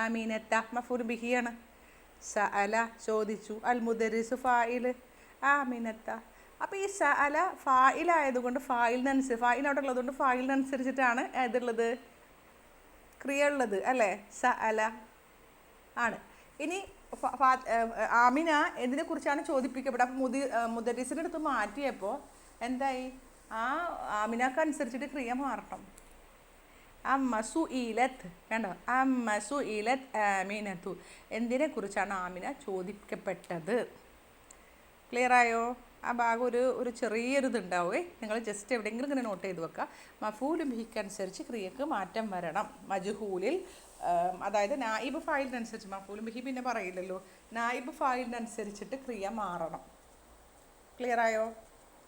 ആമിനത്ത മഫൂൽ ബിഹിയാണ്. സഅല ചോദിച്ചു, അൽ മുദർരിസു ഫായിൽ, ആമിനത്ത. അപ്പോൾ ഈ സഅല ഫായിലായതുകൊണ്ട് ഫായിൽ അവിടെ ഉള്ളതുകൊണ്ട് ഫായിലിനനുസരിച്ചിട്ടാണ് ഏതുള്ളത്, ക്രിയ ഉള്ളത് അല്ലേ? സഅല ആണ്. ഇനി ആമിന എന്തിനെ കുറിച്ചാണ് ചോദിപ്പിക്കപ്പെടുക? അപ്പം മുദരിസിൻ്റെ അടുത്ത് മാറ്റിയപ്പോൾ എന്തായി? ആ ആമിനക്കനുസരിച്ചിട്ട് ക്രിയ മാറണം. അമ്മ സുഇലത്ത്, കണ്ടോ, അമ്മ സുഇലത്ത് ആമിനത്തു. എന്തിനെ കുറിച്ചാണ് ആമിന ചോദിക്കപ്പെട്ടത്? ക്ലിയർ ആയോ? ആ ഭാഗം ഒരു ചെറിയൊരു ഇതുണ്ടാവേ. നിങ്ങൾ ജസ്റ്റ് എവിടെയെങ്കിലും ഇങ്ങനെ നോട്ട് ചെയ്ത് വെക്കുക. മഫൂലും ബിഹിക്കനുസരിച്ച് ക്രിയക്ക് മാറ്റം വരണം. മജ്ഹൂലിൽ, അതായത് നായിബ് ഫായിലിനനുസരിച്ച്, മഫൂലും ബിഹി പിന്നെ പറയില്ലല്ലോ, നായിബ് ഫായിലിനനുസരിച്ചിട്ട് ക്രിയ മാറണം. ക്ലിയർ ആയോ?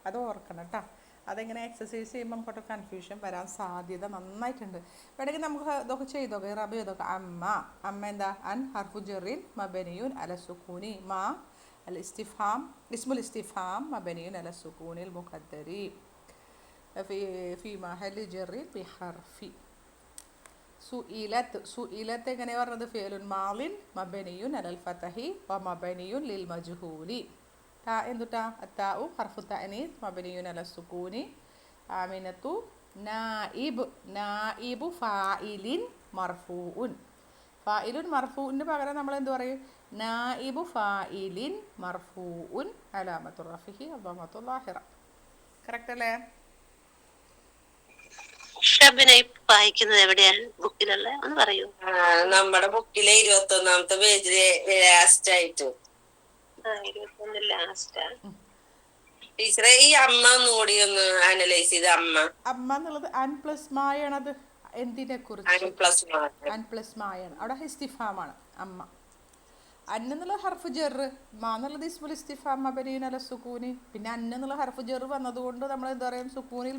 അത് ഓർക്കണം കേട്ടോ. അതെങ്ങനെ എക്സസൈസ് ചെയ്യുമ്പോൾ നമുക്കൊക്കെ കൺഫ്യൂഷൻ വരാൻ സാധ്യത നന്നായിട്ടുണ്ട്. വേണമെങ്കിൽ നമുക്ക് ഇതൊക്കെ ചെയ്തോക്കെ, റബ് ചെയ്തോക്കെ. അമ്മ എന്താ? അൻ ഹർഫു ജറിൻ മബനിയുൻ അല സുക്കൂനി. മാ الاستفهام اسم الاستفهام مبني على السكون المقدر في محل جر بحرف. സുഇലത്ത് എങ്ങനെ പറഞ്ഞത്? ഫിഅലുൻ മാളിൻ മബനിയുൻ അലൽ ഫതഹി വമബനിയുൻ ലിൽ മജ്ഹൂലി. എന്തുട്ടാ? അത്താഉ ഹർഫു തഅനീസ് മബനിയുൻ അലൽ സുകൂനി. ആമിനത്തു നായിബു ഫായിലിൻ മർഫൂഉൻ. ഫായിലുൻ മർഫൂഇന് പകരം നമ്മൾ എന്ത് പറയും? നായിബു ഫായിലിൻ മർഫൂഉൻ അലാമത്തു റഫിഹി അദ്ദമത്തു ളാഹിറ. കറക്റ്റ് അല്ലേ? വായിക്കുന്നത് എവിടെയാണ് ബുക്കിലുള്ള ഒന്ന് പറയൂ. നമ്മുടെ ബുക്കിലെ 21ാമത്തെ പേജിലെ ലാസ്റ്റ് ആയിട്ട്. 21 ലാസ്റ്റ്. ടീച്ചറെ ഈ അമ്മ ഒന്നുകൂടി ഒന്ന് അനലൈസ് ചെയ്ത്. അമ്മ എന്നുള്ളത് അൻ പ്ലസ് മായാണ്. അത് എന്തിനെ കുറിച്ച്? അൻ പ്ലസ് മായാണ്. അവിടെ ഇസ്തിഫാമാണ് അമ്മ. അൻ എന്നുള്ള ഹർഫ് ജർ, മാ എന്നുള്ളത് ഇസ്മുൽ ഇസ്തിഫാം മബനിയുൻ അല സുക്കൂനി. പിന്നെ അൻ എന്നുള്ള ഹർഫ് ജർ വന്നതുകൊണ്ട് നമ്മൾ എന്താ പറയുക? സുക്കൂനിൽ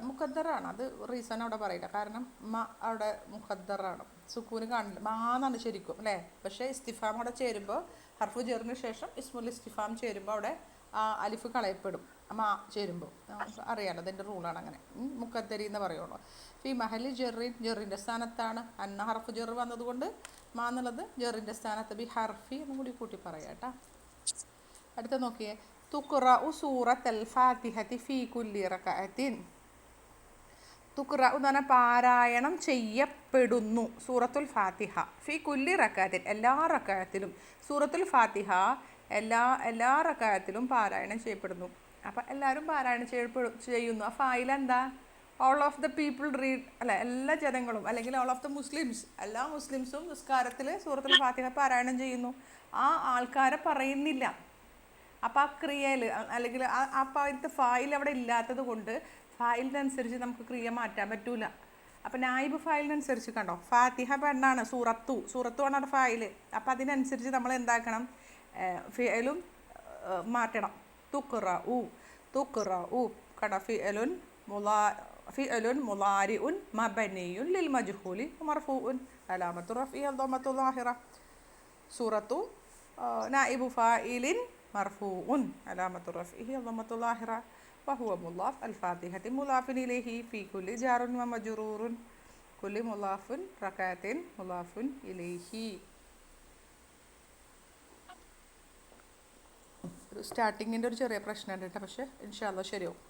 മുഖദ്ദറാണ്. അത് റീസൺ അവിടെ പറയില്ല, കാരണം മ അവിടെ മുഖദ്ദറാണ്, സുക്കൂന് കാണില്ല. മാന്നാണ് ശരിക്കും അല്ലേ? പക്ഷേ ഇസ്തിഫാം അവിടെ ചേരുമ്പോൾ ഹർഫു ജറിന് ശേഷം ഇസ്മുൽ ഇസ്തിഫാം ചേരുമ്പോൾ അവിടെ ആ അലിഫ് കളയപ്പെടും. ചേരുമ്പോൾ അറിയാലോ, അതിൻ്റെ റൂളാണ് അങ്ങനെ. മുക്കത്തരി എന്ന് പറയുള്ളൂ. ഫി മഹലി ജെറിൻ, ജെറിൻ്റെ സ്ഥാനത്താണ്. അന്ന ഹർഫു ജെറ് വന്നതുകൊണ്ട് മാ എന്നുള്ളത് ജെറിൻ്റെ സ്ഥാനത്ത്. ബി ഹർഫി എന്നും കൂടി കൂട്ടി പറയാം കേട്ടോ. അടുത്ത നോക്കിയേ, തുഖ്റഉ സൂറത്തുൽ ഫാത്തിഹത്തി ഫീ കുല്ലി റകഅത്തിൻ. തുഖ്റഉ എന്ന് പറഞ്ഞാൽ പാരായണം ചെയ്യപ്പെടുന്നു, സൂറത്തുൽ ഫാത്തിഹ. ഫി കുല്ലി റകഅത്തിൻ, എല്ലാ റകഅത്തിലും. സൂറത്തുൽ ഫാത്തിഹ എല്ലാ റകഅത്തിലും പാരായണം ചെയ്യപ്പെടുന്നു. അപ്പം എല്ലാവരും പാരായണം ചെയ്യുന്നു. ആ ഫായിൽ എന്താ? All of the people read അല്ലെ, എല്ലാ ജനങ്ങളും അല്ലെങ്കിൽ ഓൾ ഓഫ് ദ മുസ്ലിംസ്, എല്ലാ മുസ്ലിംസും നിസ്കാരത്തിൽ സൂറത്തുൽ ഫാത്തിഹ പാരായണം ചെയ്യുന്നു. ആ ആൾക്കാരെ പറയുന്നില്ല. അപ്പോൾ ആ ക്രിയയിൽ അല്ലെങ്കിൽ അപ്പോൾ അതിൻ്റെ ഫായിൽ അവിടെ ഇല്ലാത്തത് കൊണ്ട് ഫായിലിനനുസരിച്ച് നമുക്ക് ക്രിയ മാറ്റാൻ പറ്റൂല. അപ്പം നായിബ് ഫായിലിനനുസരിച്ച് കണ്ടോ, ഫാത്തിഹ പെണ്ണാണ്, സൂറത്തു ആണ് അവിടെ ഫായിൽ. അപ്പം അതിനനുസരിച്ച് നമ്മൾ എന്താക്കണം, ഫിഅലും മാറ്റണം. തുഖ്റഉ കണ്ടോ, ഫിഅലുൻ മുളാരിഉൻ മബനിയുൻ ലിൽ മജ്ഹൂലി മർഫൂഉൻ അലാമത്തു റഫ്ഇഹി ദമ്മത്തു ളാഹിറ. സൂറത്തു നായിബു ഫായിലിൻ മർഫൂഉൻ അലാമത്തു റഫ്ഇഹി ദമ്മത്തു ളാഹിറ വഹുവ മുളാഫ് അൽ ഫാത്തിഹത്തി മുളാഫിൻ ഇലൈഹി ഫീ കുല്ലി ജാറുൻ വ മജ്റൂറുൻ കുല്ലി മുളാഫുൻ റകഅത്തിൻ മുളാഫുൻ ഇലൈഹി. ഒരു സ്റ്റാർട്ടിങ്ങിൻ്റെ ഒരു ചെറിയ പ്രശ്നമുണ്ട് കേട്ടോ, പക്ഷേ ഇൻഷാ അല്ലാഹ് ശരിയാവും.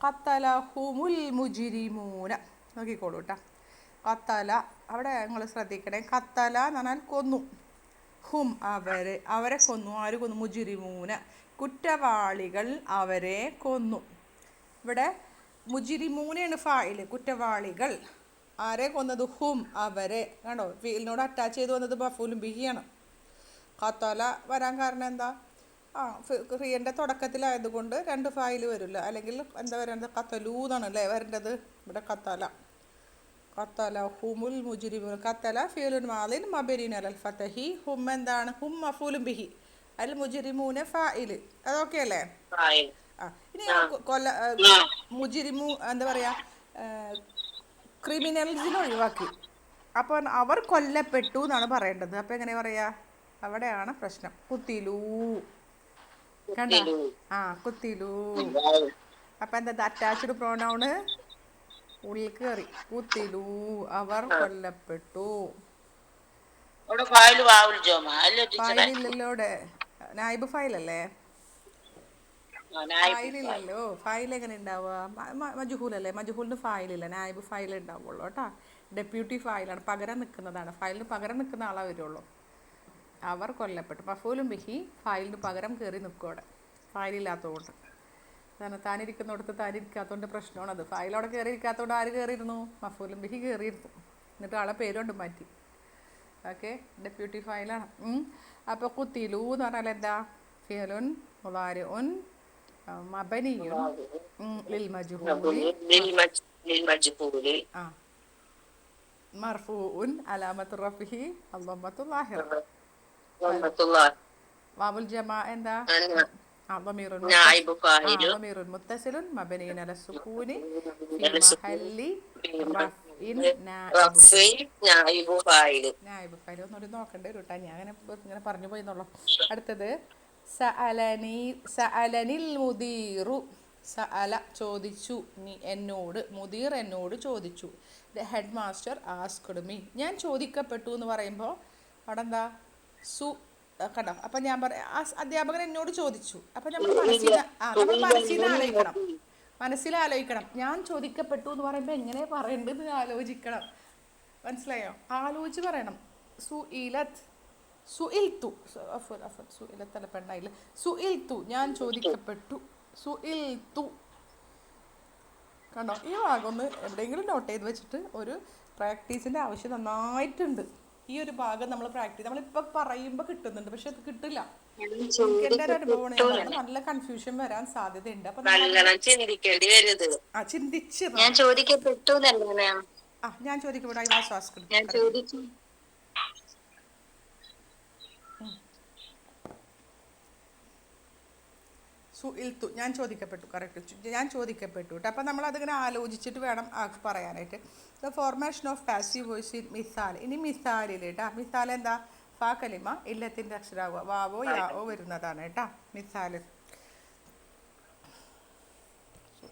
ഖത്തലഹുമുൽ മുജ്രിമൂന നോക്കിക്കോളൂ കേട്ടോ. ഖത്തല അവിടെ നിങ്ങൾ ശ്രദ്ധിക്കണേ, ഖത്തല എന്ന് പറഞ്ഞാൽ കൊന്നു. ഹും അവരെ കൊന്നു. ആര് കൊന്നു? മുജ്രിമൂന കുറ്റവാളികൾ അവരെ കൊന്നു. ഇവിടെ മുജ്രിമൂനയാണ് ഫായിൽ, കുറ്റവാളികൾ. ആരെ കൊന്നത്? ഹും അവരെ. കണ്ടോ, ഫീലിനോട് അറ്റാച്ച് ചെയ്ത് വന്നത് മഫൂലും ബിഹിയാണ്. ഖത്തല വരാൻ കാരണം എന്താ? ക്രിയൻ്റെ തുടക്കത്തിലായതുകൊണ്ട് രണ്ട് ഫായിൽ വരില്ല, അല്ലെങ്കിൽ എന്താ വരേണ്ടത്? ഖത്തലൂ എന്നാണ് അല്ലേ വരേണ്ടത്. ഇവിടെ ഖത്തല ഹുമുൽ മുജ്രിമൂൻ. ഖത്തല ഫീലുൻ മാദിൻ മബ്നിൻ അലൽ ഫതഹി. ഹും എന്താണ്? ഹും മഫൂലും ബിഹി, അൽ മുജ്രിമൂന ഫായിൽ. അതൊക്കെ അല്ലേ? ഇനി മുജ്രിമു എന്താ പറയാ, ക്രിമിനൽസിനെ ഒഴിവാക്കി. അപ്പോൾ അവർ കൊല്ലപ്പെട്ടു എന്നാണ് പറയേണ്ടത്. അപ്പം എങ്ങനെ പറയാ? അവിടെയാണ് പ്രശ്നം. കുത്തിലൂ കണ്ട, കുത്തിലൂ. അപ്പം എന്താ? അറ്റാച്ച്ഡ് പ്രോനൗണ് ഉള്ളിൽ കയറി. കുത്തിലൂ അവർ കൊല്ലപ്പെട്ടു. ഫയലില്ലല്ലോ ഇവിടെ, നായിബ് ഫയലല്ലേ? ഫയലില്ലല്ലോ. ഫയൽ എങ്ങനെ ഉണ്ടാവുക? മജ്ഹൂലല്ലേ? മജ്ഹൂലിന് ഫയലില്ല, നായിബ് ഫയൽ ഉണ്ടാവുള്ളൂ കേട്ടോ. ഡെപ്യൂട്ടി ഫയലാണ്, പകരം നിൽക്കുന്നതാണ്. ഫയലിന് പകരം നിൽക്കുന്ന ആളെ വരുള്ളൂ. അവർ കൊല്ലപ്പെട്ടു. മഫൂലും ബിഹി ഫയലിന് പകരം കയറി നിൽക്കും അവിടെ, ഫയലില്ലാത്തതുകൊണ്ട്. അതാണ് താനിരിക്കുന്നിടത്ത് താനിരിക്കാത്തതുകൊണ്ട് പ്രശ്നമാണത്. ഫയൽ അവിടെ കയറി ഇരിക്കാത്തതുകൊണ്ട് ആര് കയറിയിരുന്നു? മഫൂലും ബിഹി കയറിയിരുന്നു. എന്നിട്ട് ആളെ പേരുകൊണ്ട് മാറ്റി. ഓക്കെ, ഡെപ്യൂട്ടി ഫയലാണ്. അപ്പോൾ കുത്തിലു എന്ന് പറഞ്ഞാൽ എന്താ? ഫിഅലുൻ മുളാരിഉൻ മബനിയുൻ ലിൽ മജ്ഹൂലി മർഫൂഉൻ അലാമത്തു റഫ്ഇഹി അദ്ദമ്മത്തു ളാഹിറ. വാവുൽ ജമാ എന്താ? ضمير متصل مبني على السكون في محل نائب فاعل. ഒന്നുകൂടി നോക്കണ്ടേ കേട്ടോ, ഞാൻ ഇങ്ങനെ പറഞ്ഞു പോയിന്നുള്ളൂ. അടുത്തത് സഅലനിൽ മുദീറു. സഅല ചോദിച്ചു, എന്നോട്. മുദീർ എന്നോട് ചോദിച്ചു. The head master asked me. ഞാൻ ചോദിക്കപ്പെട്ടു എന്ന് പറയുമ്പോൾ അവിടെ എന്താ? കണ്ടോ? അപ്പം ഞാൻ അധ്യാപകൻ എന്നോട് ചോദിച്ചു. അപ്പം നമ്മൾ മനസ്സിലാലോചിക്കണം. ഞാൻ ചോദിക്കപ്പെട്ടു എന്ന് പറയുമ്പോൾ എങ്ങനെ പറയേണ്ടത് ആലോചിക്കണം. മനസ്സിലായോ? ആലോചിച്ച് പറയണം. പെണ്ണായില്ല. സുഇൽത്തു ഞാൻ ചോദിക്കപ്പെട്ടു. സുഇൽത്തു കണ്ടോ? ഈ ഭാഗം ഒന്ന് എവിടെയെങ്കിലും നോട്ട് ചെയ്ത് വെച്ചിട്ട് ഒരു പ്രാക്ടീസിൻ്റെ ആവശ്യം നന്നായിട്ടുണ്ട്. ഈ ഒരു ഭാഗം നമ്മൾ പ്രാക്ടീസ് നമ്മളിപ്പോൾ പറയുമ്പോൾ കിട്ടുന്നുണ്ട്, പക്ഷെ അത് കിട്ടില്ല. എൻ്റെ ഒരു അനുഭവമാണ്, നല്ല കൺഫ്യൂഷൻ വരാൻ സാധ്യതയുണ്ട്. അപ്പൊ ചിന്തിച്ച് ഞാൻ ചോദിക്കപ്പെട്ടു. സുഇൽത്തു ഞാൻ ചോദിക്കപ്പെട്ടു. കറക്റ്റ്, ഞാൻ ചോദിക്കപ്പെട്ടു കേട്ടോ. അപ്പം നമ്മൾ അതിങ്ങനെ ആലോചിച്ചിട്ട് വേണം പറയാനായിട്ട്. The formation of passive voice in മിസാൽ. ഇനി മിസാലിൽ കേട്ടോ. മിസാൽ എന്താ? ഫാ കലിമ ഇല്ലത്തിൻ്റെ അക്ഷരാവുക, വാവോ യാവോ വരുന്നതാണ് കേട്ടോ. മിസാല്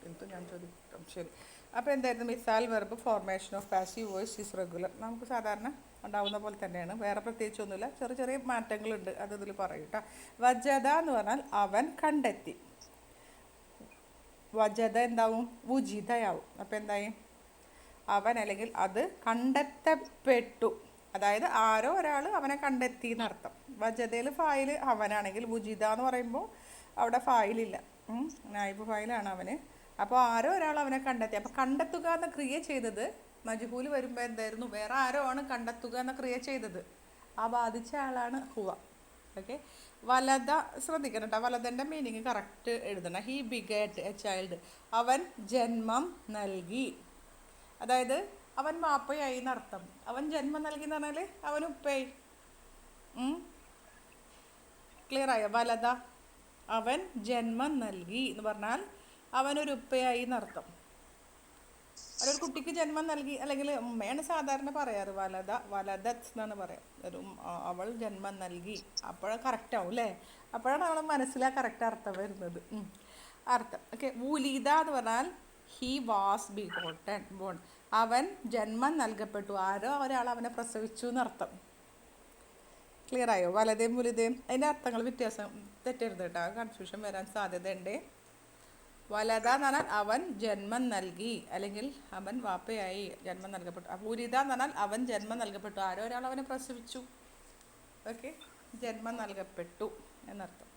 ഇത് ഞാൻ ചോദിക്കാം. ശരി, അപ്പോൾ എന്തായിരുന്നു മിസാൽ verb formation of passive voice is regular. നമുക്ക് സാധാരണ ഉണ്ടാവുന്ന പോലെ തന്നെയാണ്, വേറെ പ്രത്യേകിച്ചൊന്നുമില്ല, ചെറിയ ചെറിയ മാറ്റങ്ങളുണ്ട്, അത് ഇതിൽ പറയും കേട്ടോ. വജദ എന്ന് പറഞ്ഞാൽ അവൻ കണ്ടെത്തി. വജദ എന്താവും? വുജിതയാവും. അപ്പോൾ എന്തായി? അവൻ അല്ലെങ്കിൽ അത് കണ്ടെത്തപ്പെട്ടു. അതായത് ആരോ ഒരാൾ അവനെ കണ്ടെത്തി എന്നർത്ഥം. വജദയിൽ ഫായിൽ അവനാണെങ്കിൽ വുജിത എന്ന് പറയുമ്പോൾ അവിടെ ഫായിലില്ല, നായിബ് ഫായിലാണ് അവന്. അപ്പോൾ ആരോ ഒരാൾ അവനെ കണ്ടെത്തി. അപ്പോൾ കണ്ടെത്തുക എന്ന ക്രിയ ചെയ്തത് മജ്ഹൂൽ വരുമ്പോൾ എന്തായിരുന്നു? വേറെ ആരോ ആണ് കണ്ടെത്തുക എന്ന ക്രിയ ചെയ്തത്. ആ ബാധിച്ച ആളാണ് ഹുവ. ഓക്കെ. വലത ശ്രദ്ധിക്കണം കേട്ടോ, വലതൻ്റെ മീനിങ് കറക്റ്റ് എഴുതണം. He begat a child. അവൻ ജന്മം നൽകി. അതായത് അവൻ മാപ്പയായി എന്നർത്ഥം. അവൻ ജന്മം നൽകി എന്ന് പറഞ്ഞാൽ അവൻ ഉപ്പയായി. ക്ലിയർ ആയോ? വലത അവൻ ജന്മം നൽകി എന്ന് പറഞ്ഞാൽ അവനൊരു ഉപ്പയായി എന്നർത്ഥം. ഒരു കുട്ടിക്ക് ജന്മം നൽകി അല്ലെങ്കിൽ ഉമ്മയാണ് സാധാരണ പറയാറ്. വലദത്ത് എന്നാണ് പറയാം. ഒരു അവൾ ജന്മം നൽകി. അപ്പോഴാണ് കറക്റ്റ് ആവും അല്ലേ? അപ്പോഴാണ് നമ്മൾ മനസ്സിലാ കറക്റ്റ് അർത്ഥം വരുന്നത്. അർത്ഥം ഓക്കെ. വുലിദ എന്ന് പറഞ്ഞാൽ ഹി വാസ് ബോൺ. അവൻ ജന്മം നൽകപ്പെട്ടു. ആരോ ഒരാൾ അവനെ പ്രസവിച്ചു എന്നർത്ഥം. ക്ലിയർ ആയോ? വലതയും വുലിതയും അതിൻ്റെ അർത്ഥങ്ങൾ വ്യത്യാസം തെറ്റരുത് കേട്ടോ, കൺഫ്യൂഷൻ വരാൻ സാധ്യതയുണ്ട്. വലത എന്ന് പറഞ്ഞാൽ അവൻ ജന്മം നൽകി അല്ലെങ്കിൽ അവൻ വാപ്പയായി, ജന്മം നൽകപ്പെട്ടു. വുലിദ എന്ന് പറഞ്ഞാൽ അവൻ ജന്മം നൽകപ്പെട്ടു. ആരോ ഒരാൾ അവനെ പ്രസവിച്ചു. ഓക്കെ, ജന്മം നൽകപ്പെട്ടു എന്നർത്ഥം.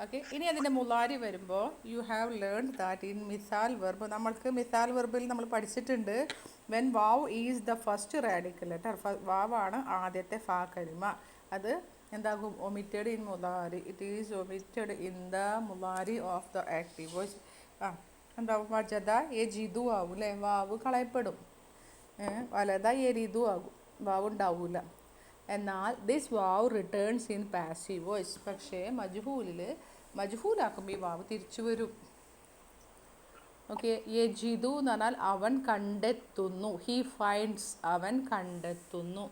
ഓക്കെ. ഇനി അതിൻ്റെ മുലാരി വരുമ്പോൾ you have learned that in മിസാൽ വെർബ്. നമ്മൾക്ക് മിസാൽ വെർബിൽ നമ്മൾ പഠിച്ചിട്ടുണ്ട് വെൻ വാവ് is the first radical letter. വാവാണ് ആദ്യത്തെ ഫാ കലിമ. അത് എന്താകും? ഒമിറ്റഡ് ഇൻ മുലാരി. It is omitted in the മുലാരി ഓഫ് ദ ആക്റ്റീവ് വോയിസ്. എന്താവും? വജദ യജിദു ആവും അല്ലേ? വാവ് കളയപ്പെടും. വലത യരിദു ആകും, വാവ് ഉണ്ടാവില്ല. എന്നാൽ this wow returns in passive voice. പക്ഷേ മജ്ഹൂലാക്കുമ്പോൾ ഈ വാവ് തിരിച്ചു വരും. ഓക്കെ. യജിദു എന്ന് പറഞ്ഞാൽ അവൻ കണ്ടെത്തുന്നു. ഹി ഫൈൻഡ്സ്, അവൻ കണ്ടെത്തുന്നു.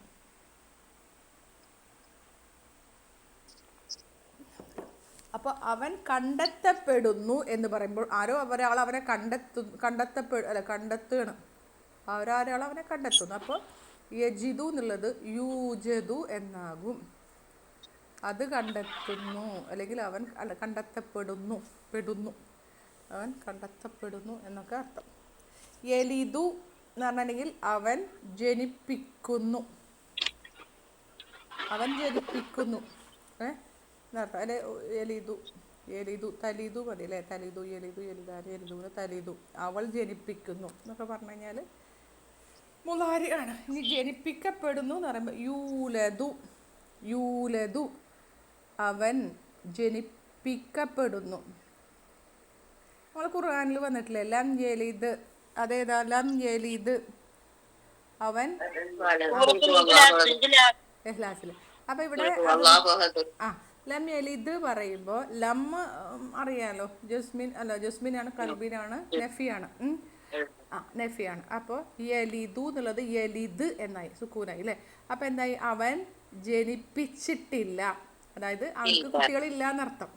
അപ്പോൾ അവൻ കണ്ടെത്തപ്പെടുന്നു എന്ന് പറയുമ്പോൾ ആരോ ഒരാൾ അവനെ കണ്ടെത്തുകയാണ്. ഒരാൾ അവനെ കണ്ടെത്തുന്നു. അപ്പോൾ യജിദു എന്നുള്ളത് യൂജദു എന്നാകും. അത് കണ്ടെത്തുന്നു അല്ലെങ്കിൽ അവൻ കണ്ടെത്തപ്പെടുന്നു. അവൻ കണ്ടെത്തപ്പെടുന്നു എന്നൊക്കെ അർത്ഥം. യലിദു എന്ന് പറഞ്ഞിട്ടുണ്ടെങ്കിൽ അവൻ ജനിപ്പിക്കുന്നു. എന്നർത്ഥം അല്ലെ? യലിദു തലിദു മതി അല്ലേ? തലിദു യലിദു യലിദൂന് തലിദു. അവൾ ജനിപ്പിക്കുന്നു എന്നൊക്കെ പറഞ്ഞു കഴിഞ്ഞാൽ മുലാരി ആണ്. ഇനി ജനിപ്പിക്കപ്പെടുന്നു എന്ന് പറയുമ്പോൾ യൂലദു അവൻ ജനിപ്പിക്കപ്പെടുന്നു. നമ്മൾ ഖുർആനിൽ വന്നിട്ടില്ലേ ലം യലിദ്? അതേതാ? ലം യലിദ് അവൻ ഇഖ്ലാസിൽ. അപ്പോൾ ഇവിടെ ലം യലിദ് പറയുമ്പോൾ ലം അറിയാലോ, ജസ്മിനാണ്, കൽബിനാണ്, നഫിയാണ്. അപ്പോൾ യലിദു എന്നുള്ളത് യലിദ് എന്നായി, സുക്കൂനായി അല്ലേ? അപ്പോൾ എന്തായി? അവൻ ജനിപ്പിച്ചിട്ടില്ല. അതായത് അവർക്ക് കുട്ടികളില്ല എന്നർത്ഥം.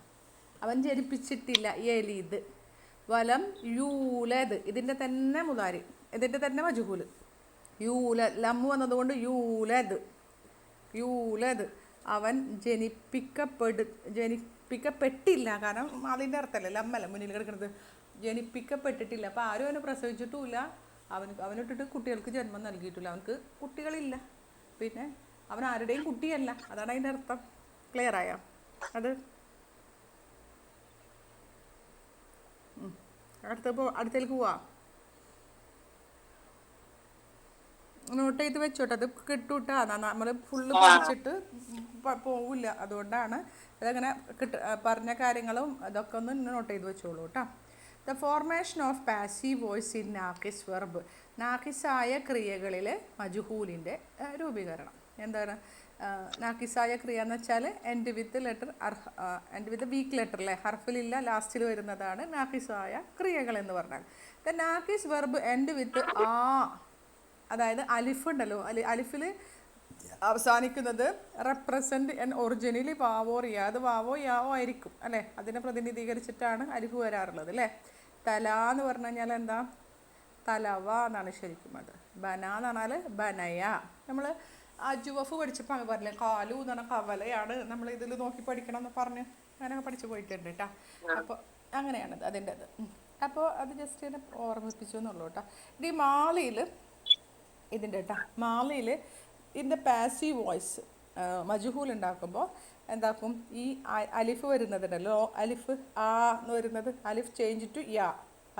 അവൻ ജനിപ്പിച്ചിട്ടില്ല. യലിദ്. വലം യൂലദ് ഇതിൻ്റെ തന്നെ മുലാരി, ഇതിൻ്റെ തന്നെ മജ്ഹൂൽ. ലമ്മു വന്നതുകൊണ്ട് യൂലദ് അവൻ ജനിപ്പിക്കപ്പെട്ടില്ല. കാരണം അതിൻ്റെ അർത്ഥമല്ലേ ലമ്മല്ല മുന്നിൽ കിടക്കുന്നത്, ജനിപ്പിക്കപ്പെട്ടിട്ടില്ല. അപ്പോൾ ആരും അവനെ പ്രസവിച്ചിട്ടുമില്ല, അവനിട്ടിട്ട് കുട്ടികൾക്ക് ജന്മം നൽകിയിട്ടില്ല. അവനക്ക് കുട്ടികളില്ല, പിന്നെ അവൻ ആരുടെയും കുട്ടിയല്ല. അതാണ് അതിൻ്റെ അർത്ഥം. ക്ലിയർ ആയോ? അത് അടുത്തേക്ക് പോവാ. നോട്ട് ചെയ്ത് വെച്ചോട്ടെ, അത് കിട്ടൂട്ടാ. നമ്മൾ ഫുള്ള് പഠിച്ചിട്ട് പോവില്ല. അതുകൊണ്ടാണ് അതങ്ങനെ പറഞ്ഞ കാര്യങ്ങളും അതൊക്കെ ഒന്ന് നോട്ട് ചെയ്ത് വെച്ചോളൂ കേട്ടോ. The formation of passive voice in നാഖിസ് വെർബ്. നാഖിസായ ക്രിയകളിൽ മജ്ഹൂലിൻ്റെ രൂപീകരണം. എന്താണ് നാഖിസായ ക്രിയ എന്ന് വെച്ചാൽ എൻഡ് വിത്ത് വീക്ക് ലെറ്റർ അല്ലേ? ഹർഫിലില്ല, ലാസ്റ്റിൽ വരുന്നതാണ് നാഖിസായ ക്രിയകൾ എന്ന് പറഞ്ഞാൽ. ദ നാഖിസ് വെർബ് എൻഡ് വിത്ത് അതായത് അലിഫ് ഉണ്ടല്ലോ, അലിഫിൽ അവസാനിക്കുന്നത് റെപ്രസെൻറ്റ് എൻ ഒറിജിനലി വാവോ റിയ, അത് വാവോ യാവോ ആയിരിക്കും അല്ലേ, അതിനെ പ്രതിനിധീകരിച്ചിട്ടാണ് അലിഫ് വരാറുള്ളത് അല്ലേ. തല എന്ന് പറഞ്ഞു കഴിഞ്ഞാൽ എന്താ, തലവ എന്നാണ് ശരിക്കും. അത് ബന എന്ന് പറഞ്ഞാൽ ബനയ. നമ്മൾ അജുവഫ് പഠിച്ചപ്പോൾ അങ്ങ് പറഞ്ഞില്ലേ, കാലു എന്ന് പറഞ്ഞാൽ കവലയാണ്, നമ്മൾ ഇതിൽ നോക്കി പഠിക്കണം എന്ന് പറഞ്ഞ് അങ്ങനെയൊക്കെ പഠിച്ചു പോയിട്ടുണ്ട് കേട്ടോ. അപ്പോൾ അങ്ങനെയാണത് അതിൻ്റെത്. അപ്പോൾ അത് ജസ്റ്റ് ഇങ്ങനെ ഓർമ്മിപ്പിച്ചു എന്നുള്ളൂ കേട്ടോ. ഇത് മാലിയിൽ ഇതിൻ്റെ കേട്ടോ, മാലിയിൽ ഇതിൻ്റെ പാസീവ് വോയിസ് മജുഹൂൽ ഉണ്ടാക്കുമ്പോൾ എന്താക്കും, ഈ അലിഫ് വരുന്നതുണ്ടല്ലോ, അലിഫ് ആ എന്ന് വരുന്നത് അലിഫ് ചേഞ്ച് ടു യാ,